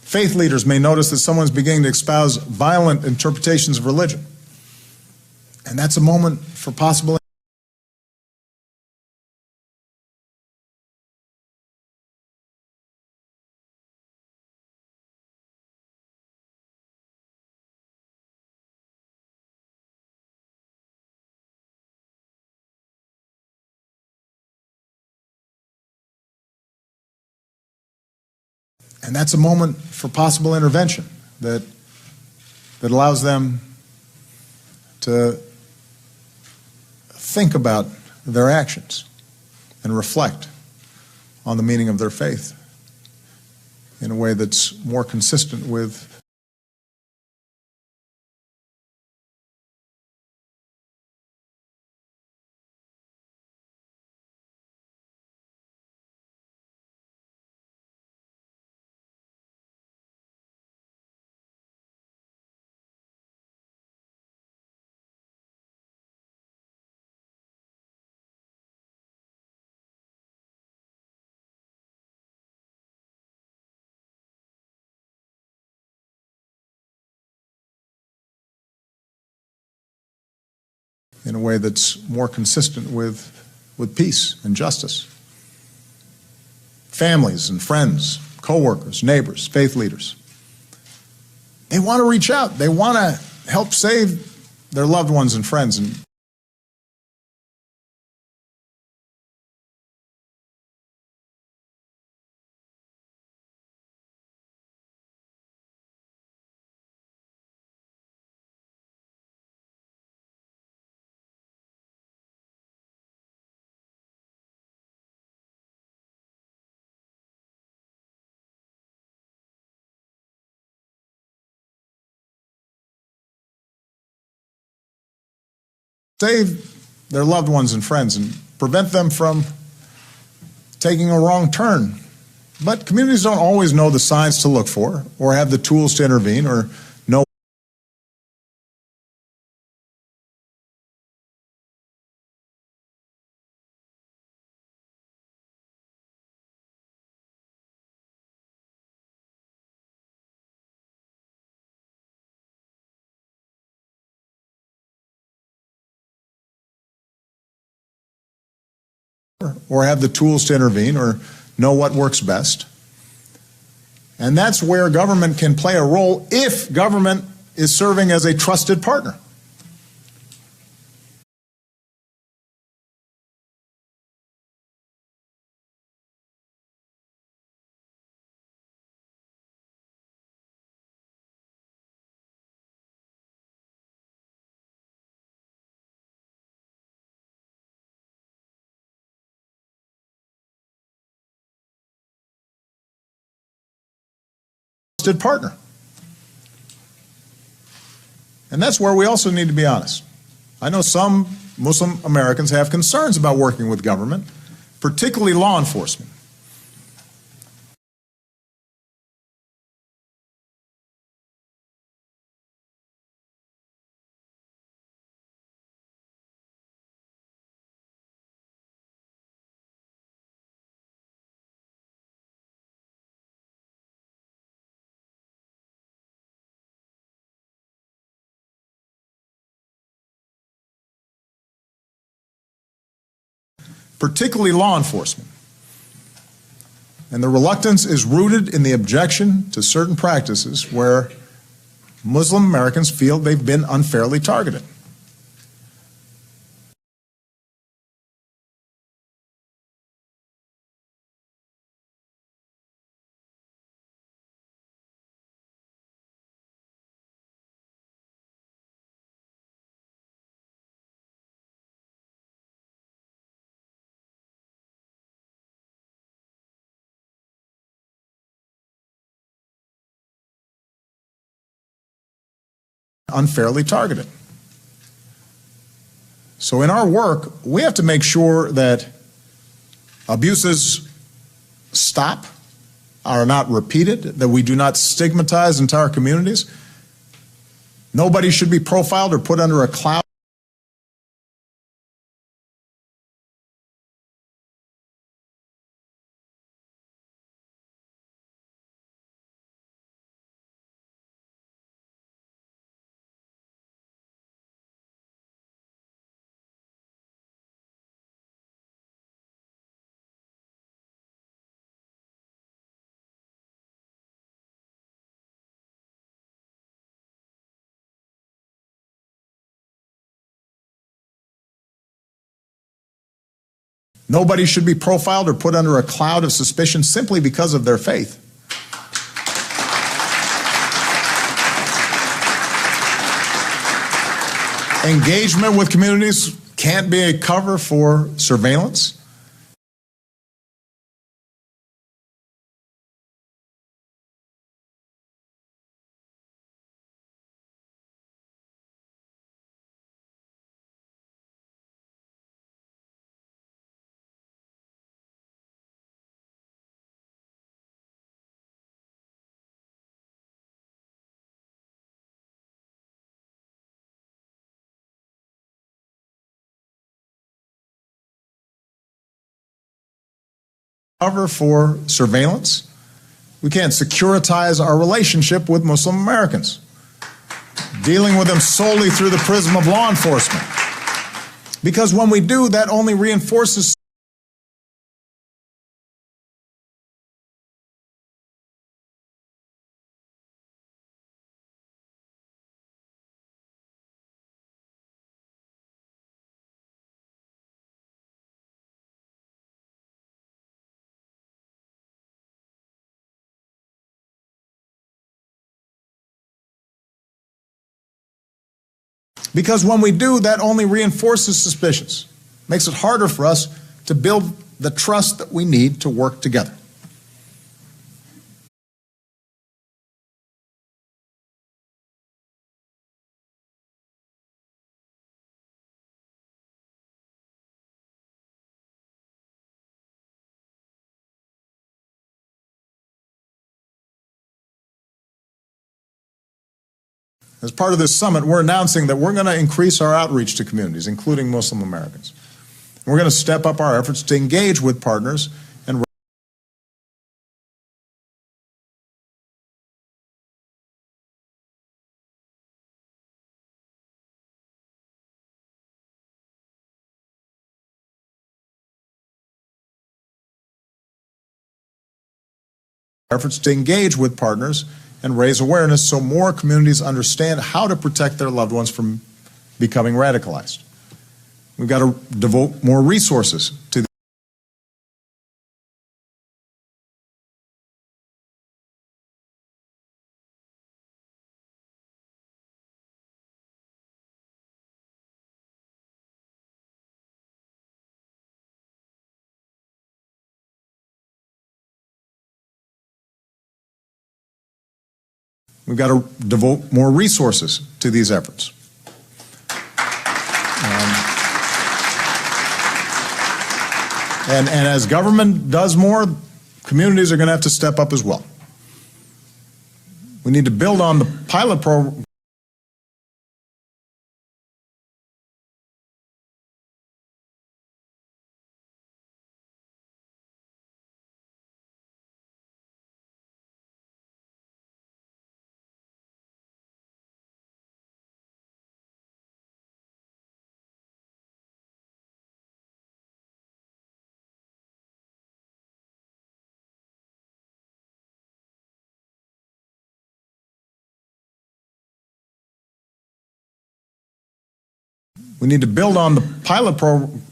Speaker 1: Faith leaders may notice that someone's beginning to espouse violent interpretations of religion. And that's a moment for possible. And that's a moment for possible intervention that allows them to think about their actions and reflect on the meaning of their faith in a way that's more consistent with peace and justice. Families and friends, co-workers, neighbors, faith leaders, they want to reach out. They want to help save their loved ones and friends. And save their loved ones and friends and prevent them from taking a wrong turn. But communities don't always know the signs to look for or have the tools to intervene or know what works best. And that's where government can play a role if government is serving as a trusted partner. Partner. And that's where we also need to be honest. I know some Muslim Americans have concerns about working with government, particularly law enforcement. particularly law enforcement. And the reluctance is rooted in the objection to certain practices where Muslim Americans feel they've been unfairly targeted. Unfairly targeted. So in our work, we have to make sure that abuses stop, are not repeated, that we do not stigmatize entire communities. Nobody should be profiled or put under a cloud. Nobody should be profiled or put under a cloud of suspicion simply because of their faith. Engagement with communities can't be a cover for surveillance. Cover for surveillance. We can't securitize our relationship with Muslim Americans, dealing with them solely through the prism of law enforcement. Because when we do, that only reinforces suspicions, makes it harder for us to build the trust that we need to work together. As part of this summit, we're announcing that we're going to increase our outreach to communities, including Muslim Americans. We're going to step up our efforts to engage with partners and raise awareness so more communities understand how to protect their loved ones from becoming radicalized. We've got to devote more resources to these efforts. And as government does more, communities are going to have to step up as well. We need to build on the pilot program. We need to build on the pilot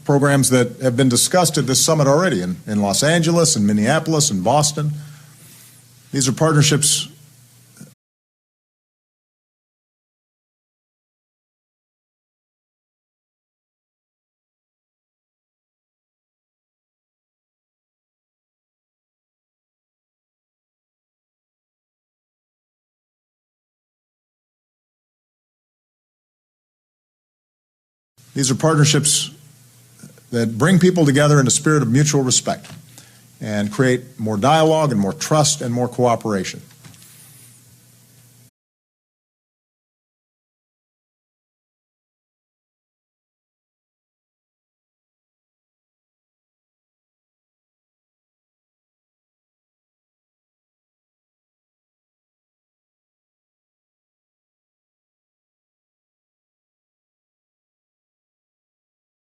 Speaker 1: programs that have been discussed at this summit already in Los Angeles, in Minneapolis, and Boston. These are partnerships that bring people together in a spirit of mutual respect and create more dialogue and more trust and more cooperation.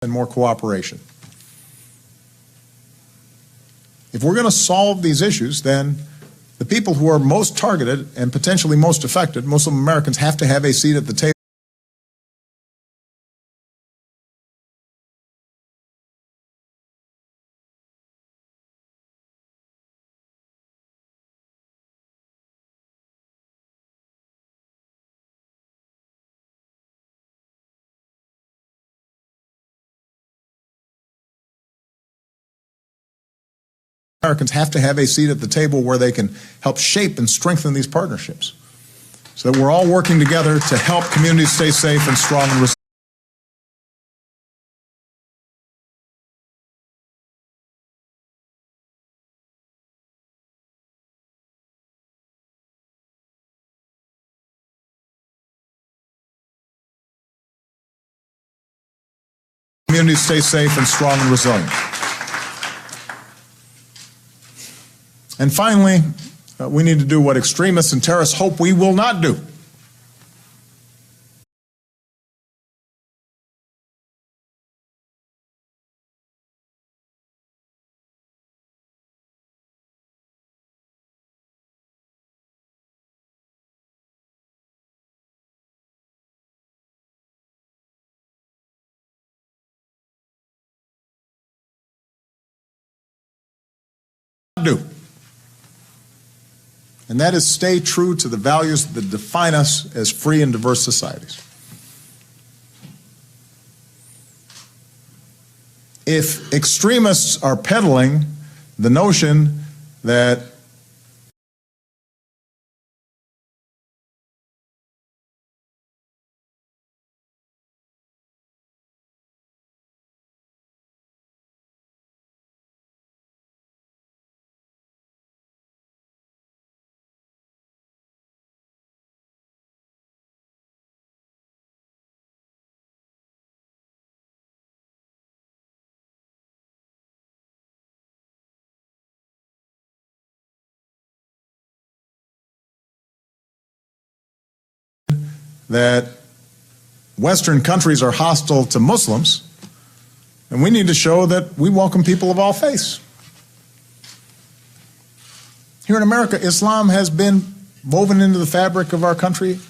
Speaker 1: And more cooperation. If we're going to solve these issues, then the people who are most targeted and potentially most affected, Muslim Americans, have to have a seat at the table. Americans have to have a seat at the table where they can help shape and strengthen these partnerships so that we're all working together to help communities stay safe and strong and resilient. Communities stay safe and strong and resilient. And finally, we need to do what extremists and terrorists hope we will not do. And that is stay true to the values that define us as free and diverse societies. If extremists are peddling the notion that Western countries are hostile to Muslims, and we need to show that we welcome people of all faiths. Here in America, Islam has been woven into the fabric of our country.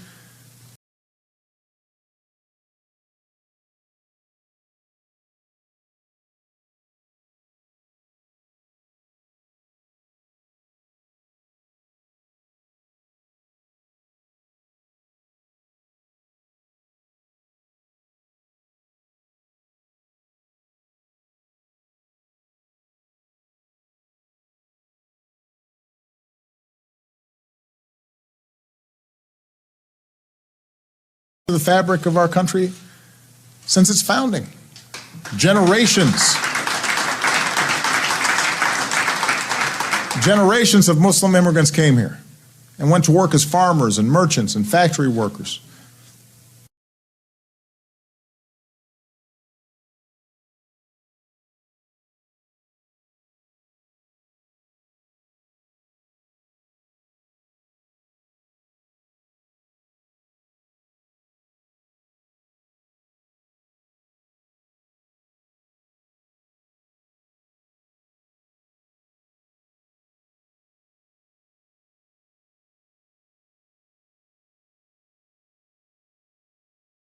Speaker 1: The fabric of our country since its founding. Generations of Muslim immigrants came here and went to work as farmers and merchants and factory workers.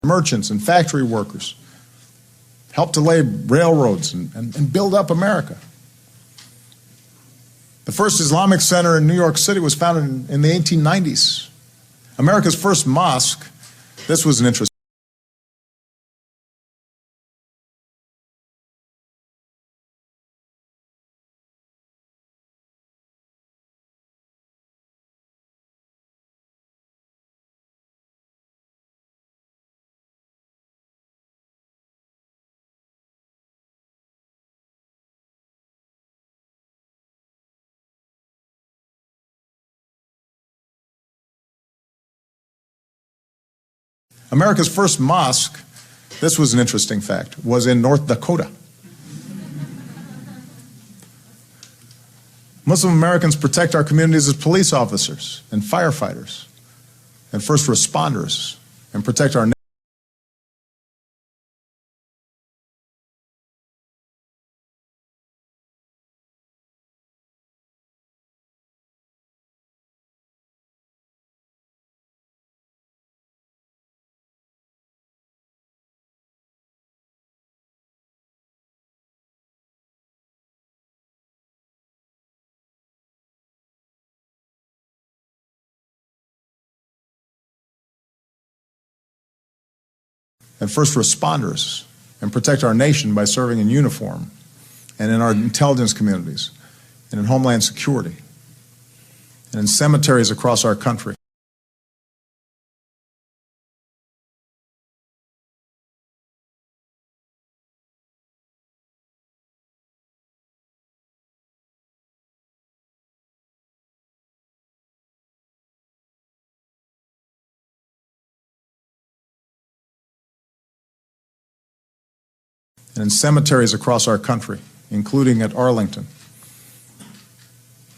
Speaker 1: Merchants and factory workers. helped to lay railroads and build up America. The first Islamic center in New York City was founded in the 1890s. America's first mosque, this was an interesting. America's first mosque, this was an interesting fact, was in North Dakota. Muslim Americans protect our communities as police officers and firefighters and first responders and protect our and first responders and protect our nation by serving in uniform and in our intelligence communities and in homeland security and in cemeteries across our country. And in cemeteries across our country, including at Arlington.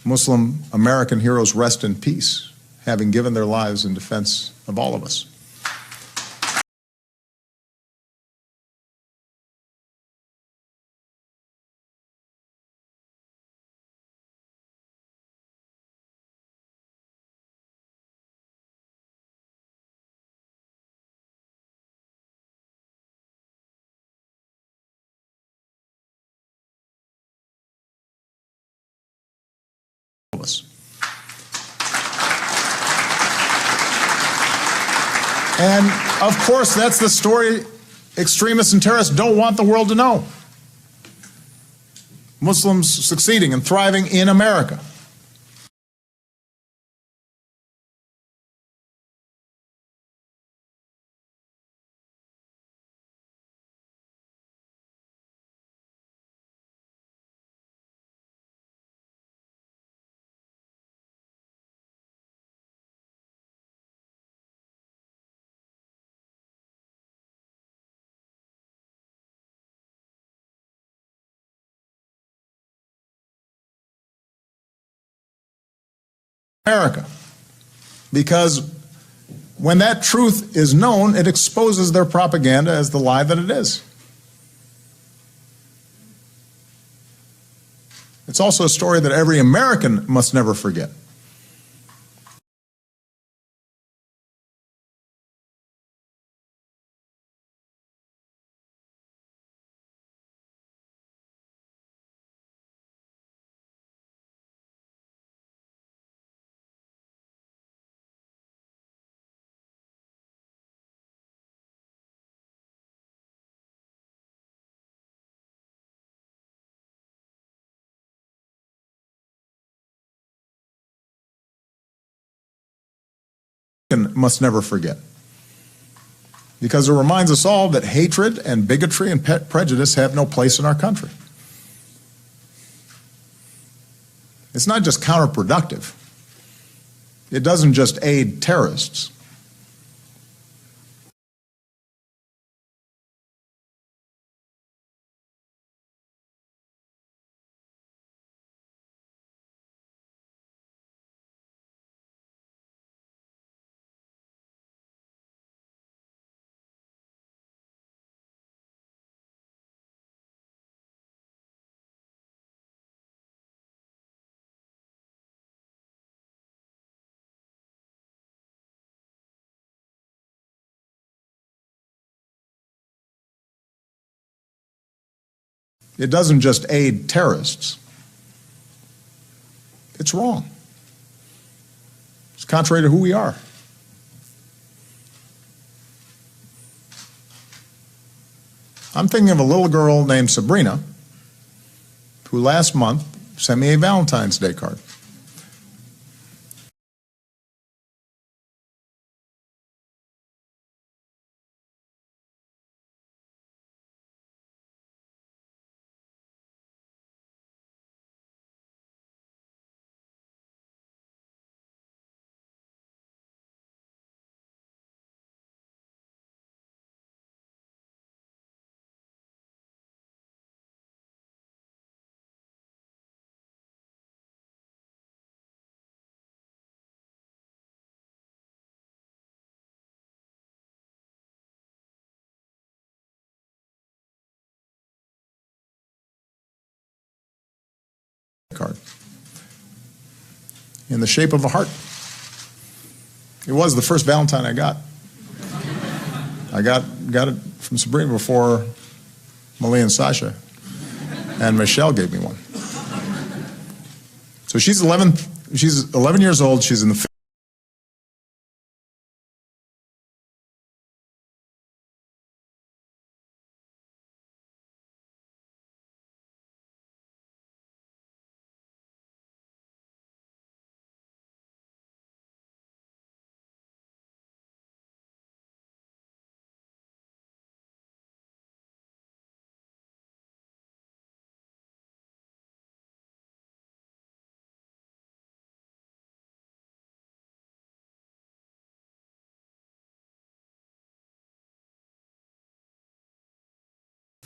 Speaker 1: Muslim American heroes rest in peace, having given their lives in defense of all of us. And of course, that's the story extremists and terrorists don't want the world to know. Muslims succeeding and thriving in America. America. Because when that truth is known, it exposes their propaganda as the lie that it is. It's also a story that every American must never forget. Must never forget. Because it reminds us all that hatred and bigotry and prejudice have no place in our country. It's not just counterproductive. It doesn't just aid terrorists. It doesn't just aid terrorists. It's wrong. It's contrary to who we are. I'm thinking of a little girl named Sabrina who last month sent me a Valentine's Day card. Card in the shape of a heart. It was the first Valentine I got. I got it from Sabrina before Malia and Sasha, and Michelle gave me one. So she's 11. She's 11 years old. She's in the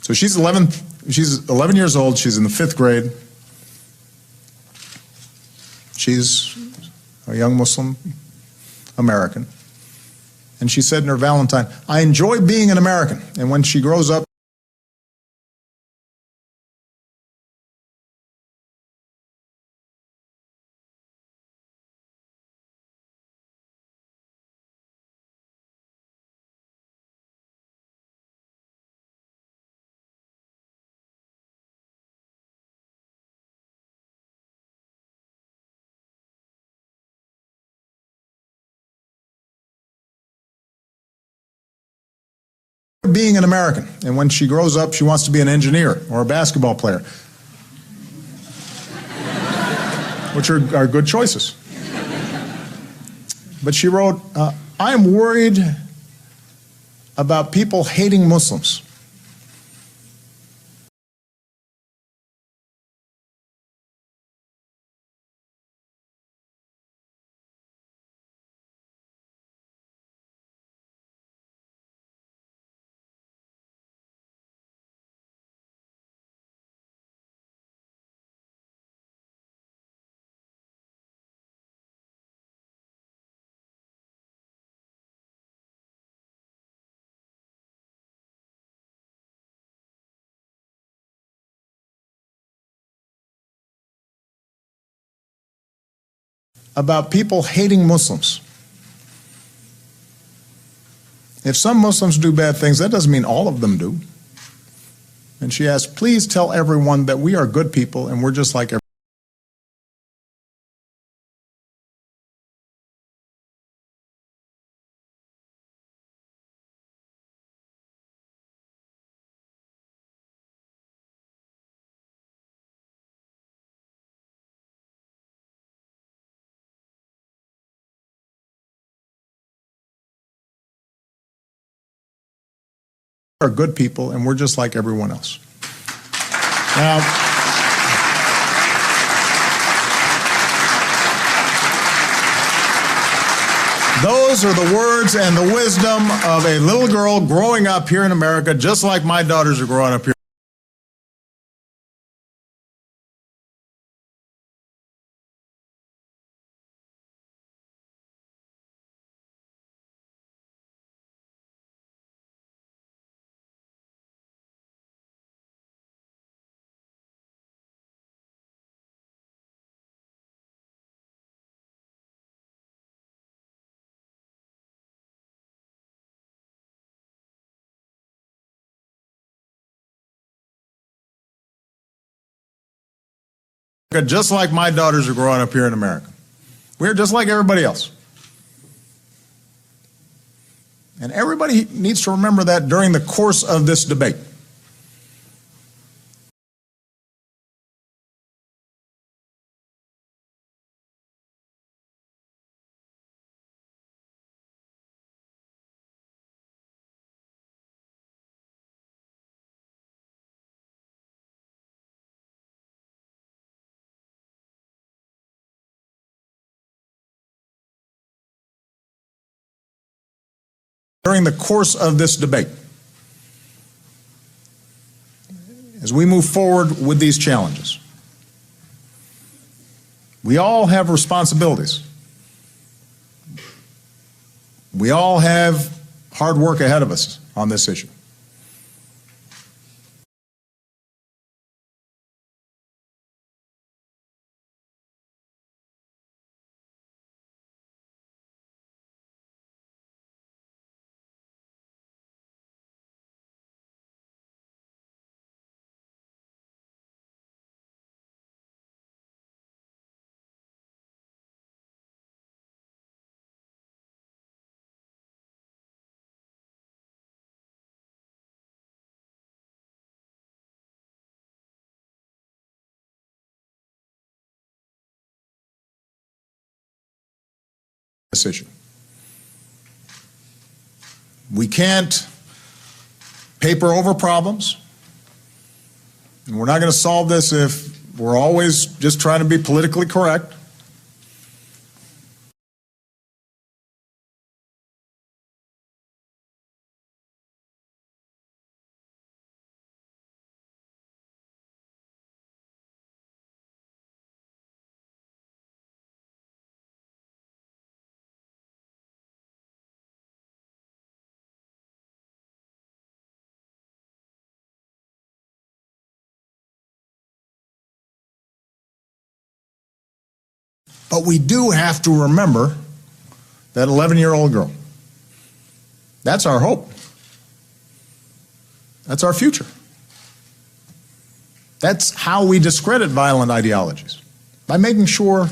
Speaker 1: So she's 11. She's 11 years old. She's in the 5th grade. She's a young Muslim American. And she said in her Valentine, "I enjoy being an American." And when she grows up, being an American. And when she grows up, she wants to be an engineer or a basketball player, which are good choices. But she wrote, "I'm worried about people hating Muslims." About people hating Muslims. If some Muslims do bad things, that doesn't mean all of them do. And she asked, "Please tell everyone that we are good people and we're just like everyone." Are good people and we're just like everyone else. Now, those are the words and the wisdom of a little girl growing up here in America, just like my daughters are growing up here. Just like my daughters are growing up here in America. We're just like everybody else. And everybody needs to remember that during the course of this debate. During the course of this debate, as we move forward with these challenges, we all have responsibilities. We all have hard work ahead of us on this issue. This issue. We can't paper over problems, and we're not going to solve this if we're always just trying to be politically correct. But we do have to remember that 11-year-old girl. That's our hope. That's our future. That's how we discredit violent ideologies, by making sure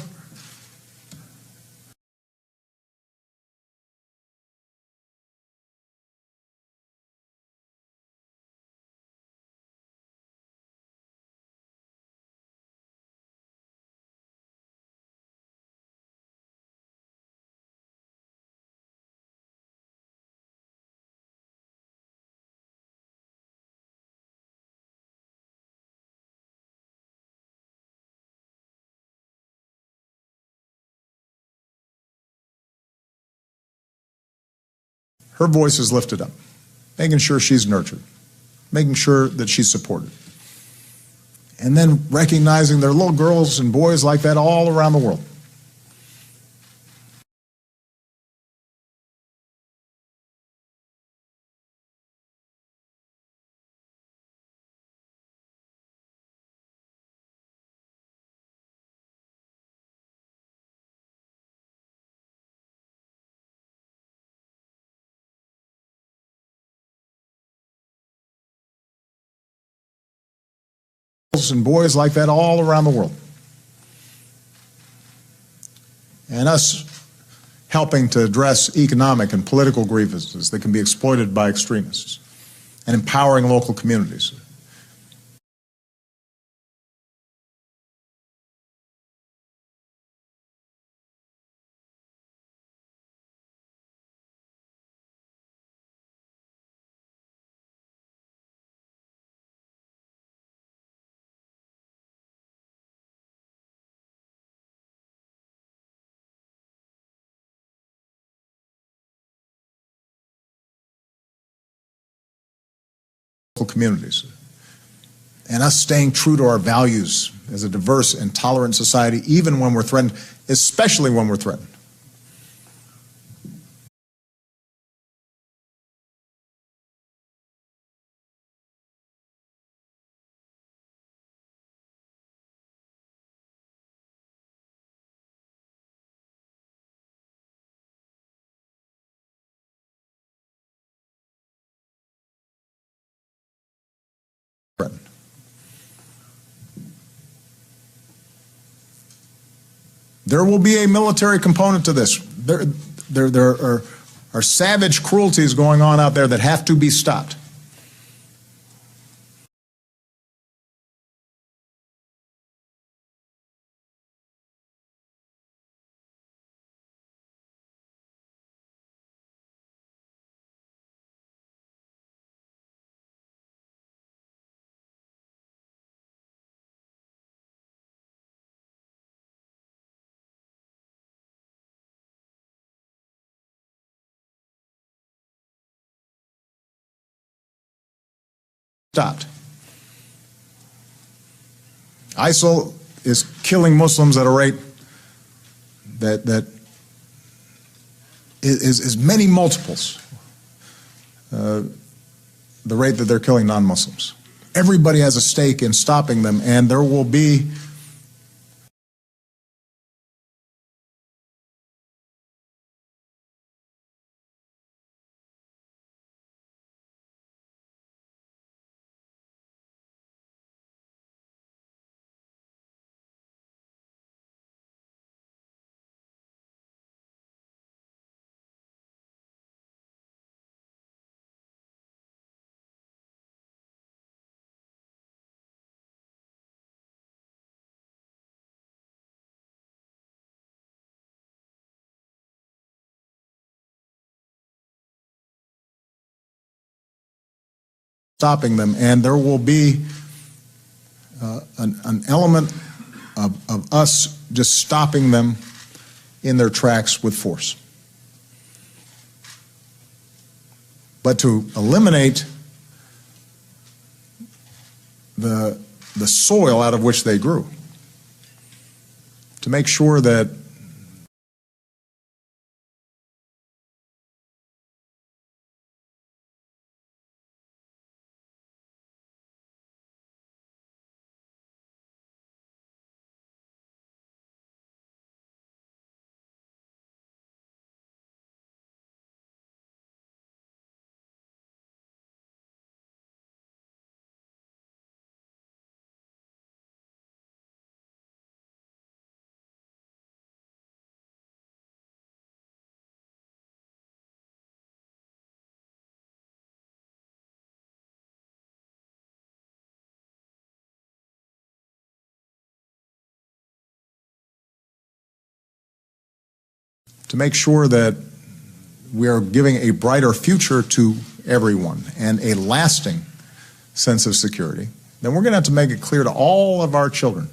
Speaker 1: her voice is lifted up, making sure she's nurtured, making sure that she's supported. And then recognizing there are little girls and boys like that all around the world. And boys like that all around the world. And us helping to address economic and political grievances that can be exploited by extremists, and empowering local communities. Communities, and us staying true to our values as a diverse and tolerant society, even when we're threatened, especially when we're threatened. There will be a military component to this. There are savage cruelties going on out there that have to be stopped. Stopped. ISIL is killing Muslims at a rate that is many multiples the rate that they're killing non-Muslims. Everybody has a stake in stopping them, and there will be stopping them, and there will be an element of us just stopping them in their tracks with force. But to eliminate the soil out of which they grew, to make sure that we are giving a brighter future to everyone and a lasting sense of security, then we're going to have to make it clear to all of our children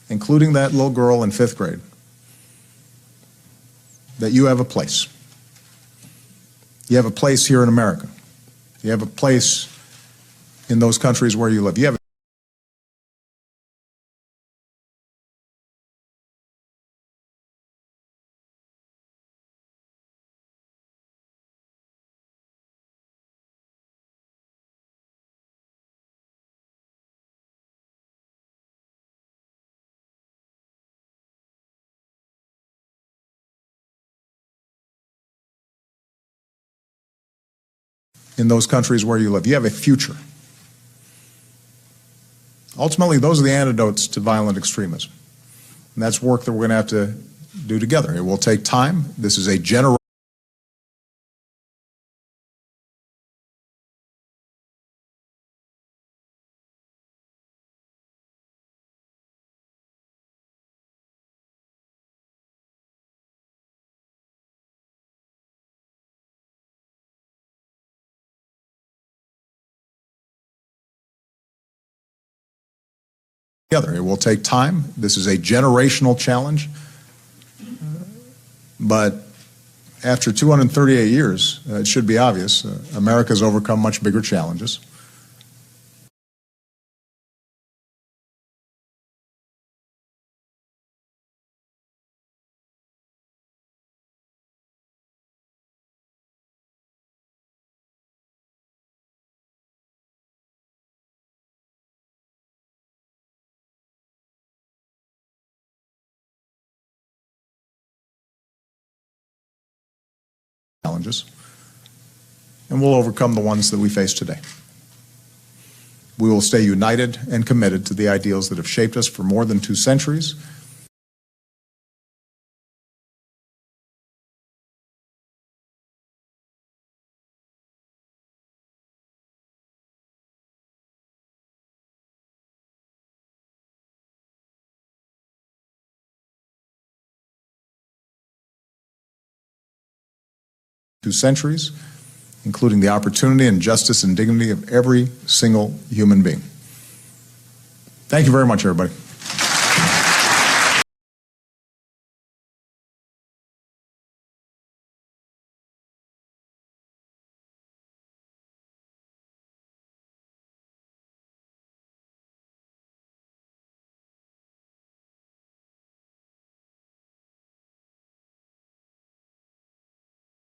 Speaker 1: including that little girl in 5th grade, that you have a place. You have a place here in America. You have a place in those countries where you live. You have in those countries where you live. You have a future. Ultimately, those are the antidotes to violent extremism. And that's work that we're going to have to do together. It will take time. This is a generational together. It will take time. This is a generational challenge. But after 238 years, it should be obvious, America's overcome much bigger challenges. challenges, and we'll overcome the ones that we face today. We will stay united and committed to the ideals that have shaped us for more than 2 centuries. Including the opportunity and justice and dignity of every single human being. Thank you very much, everybody.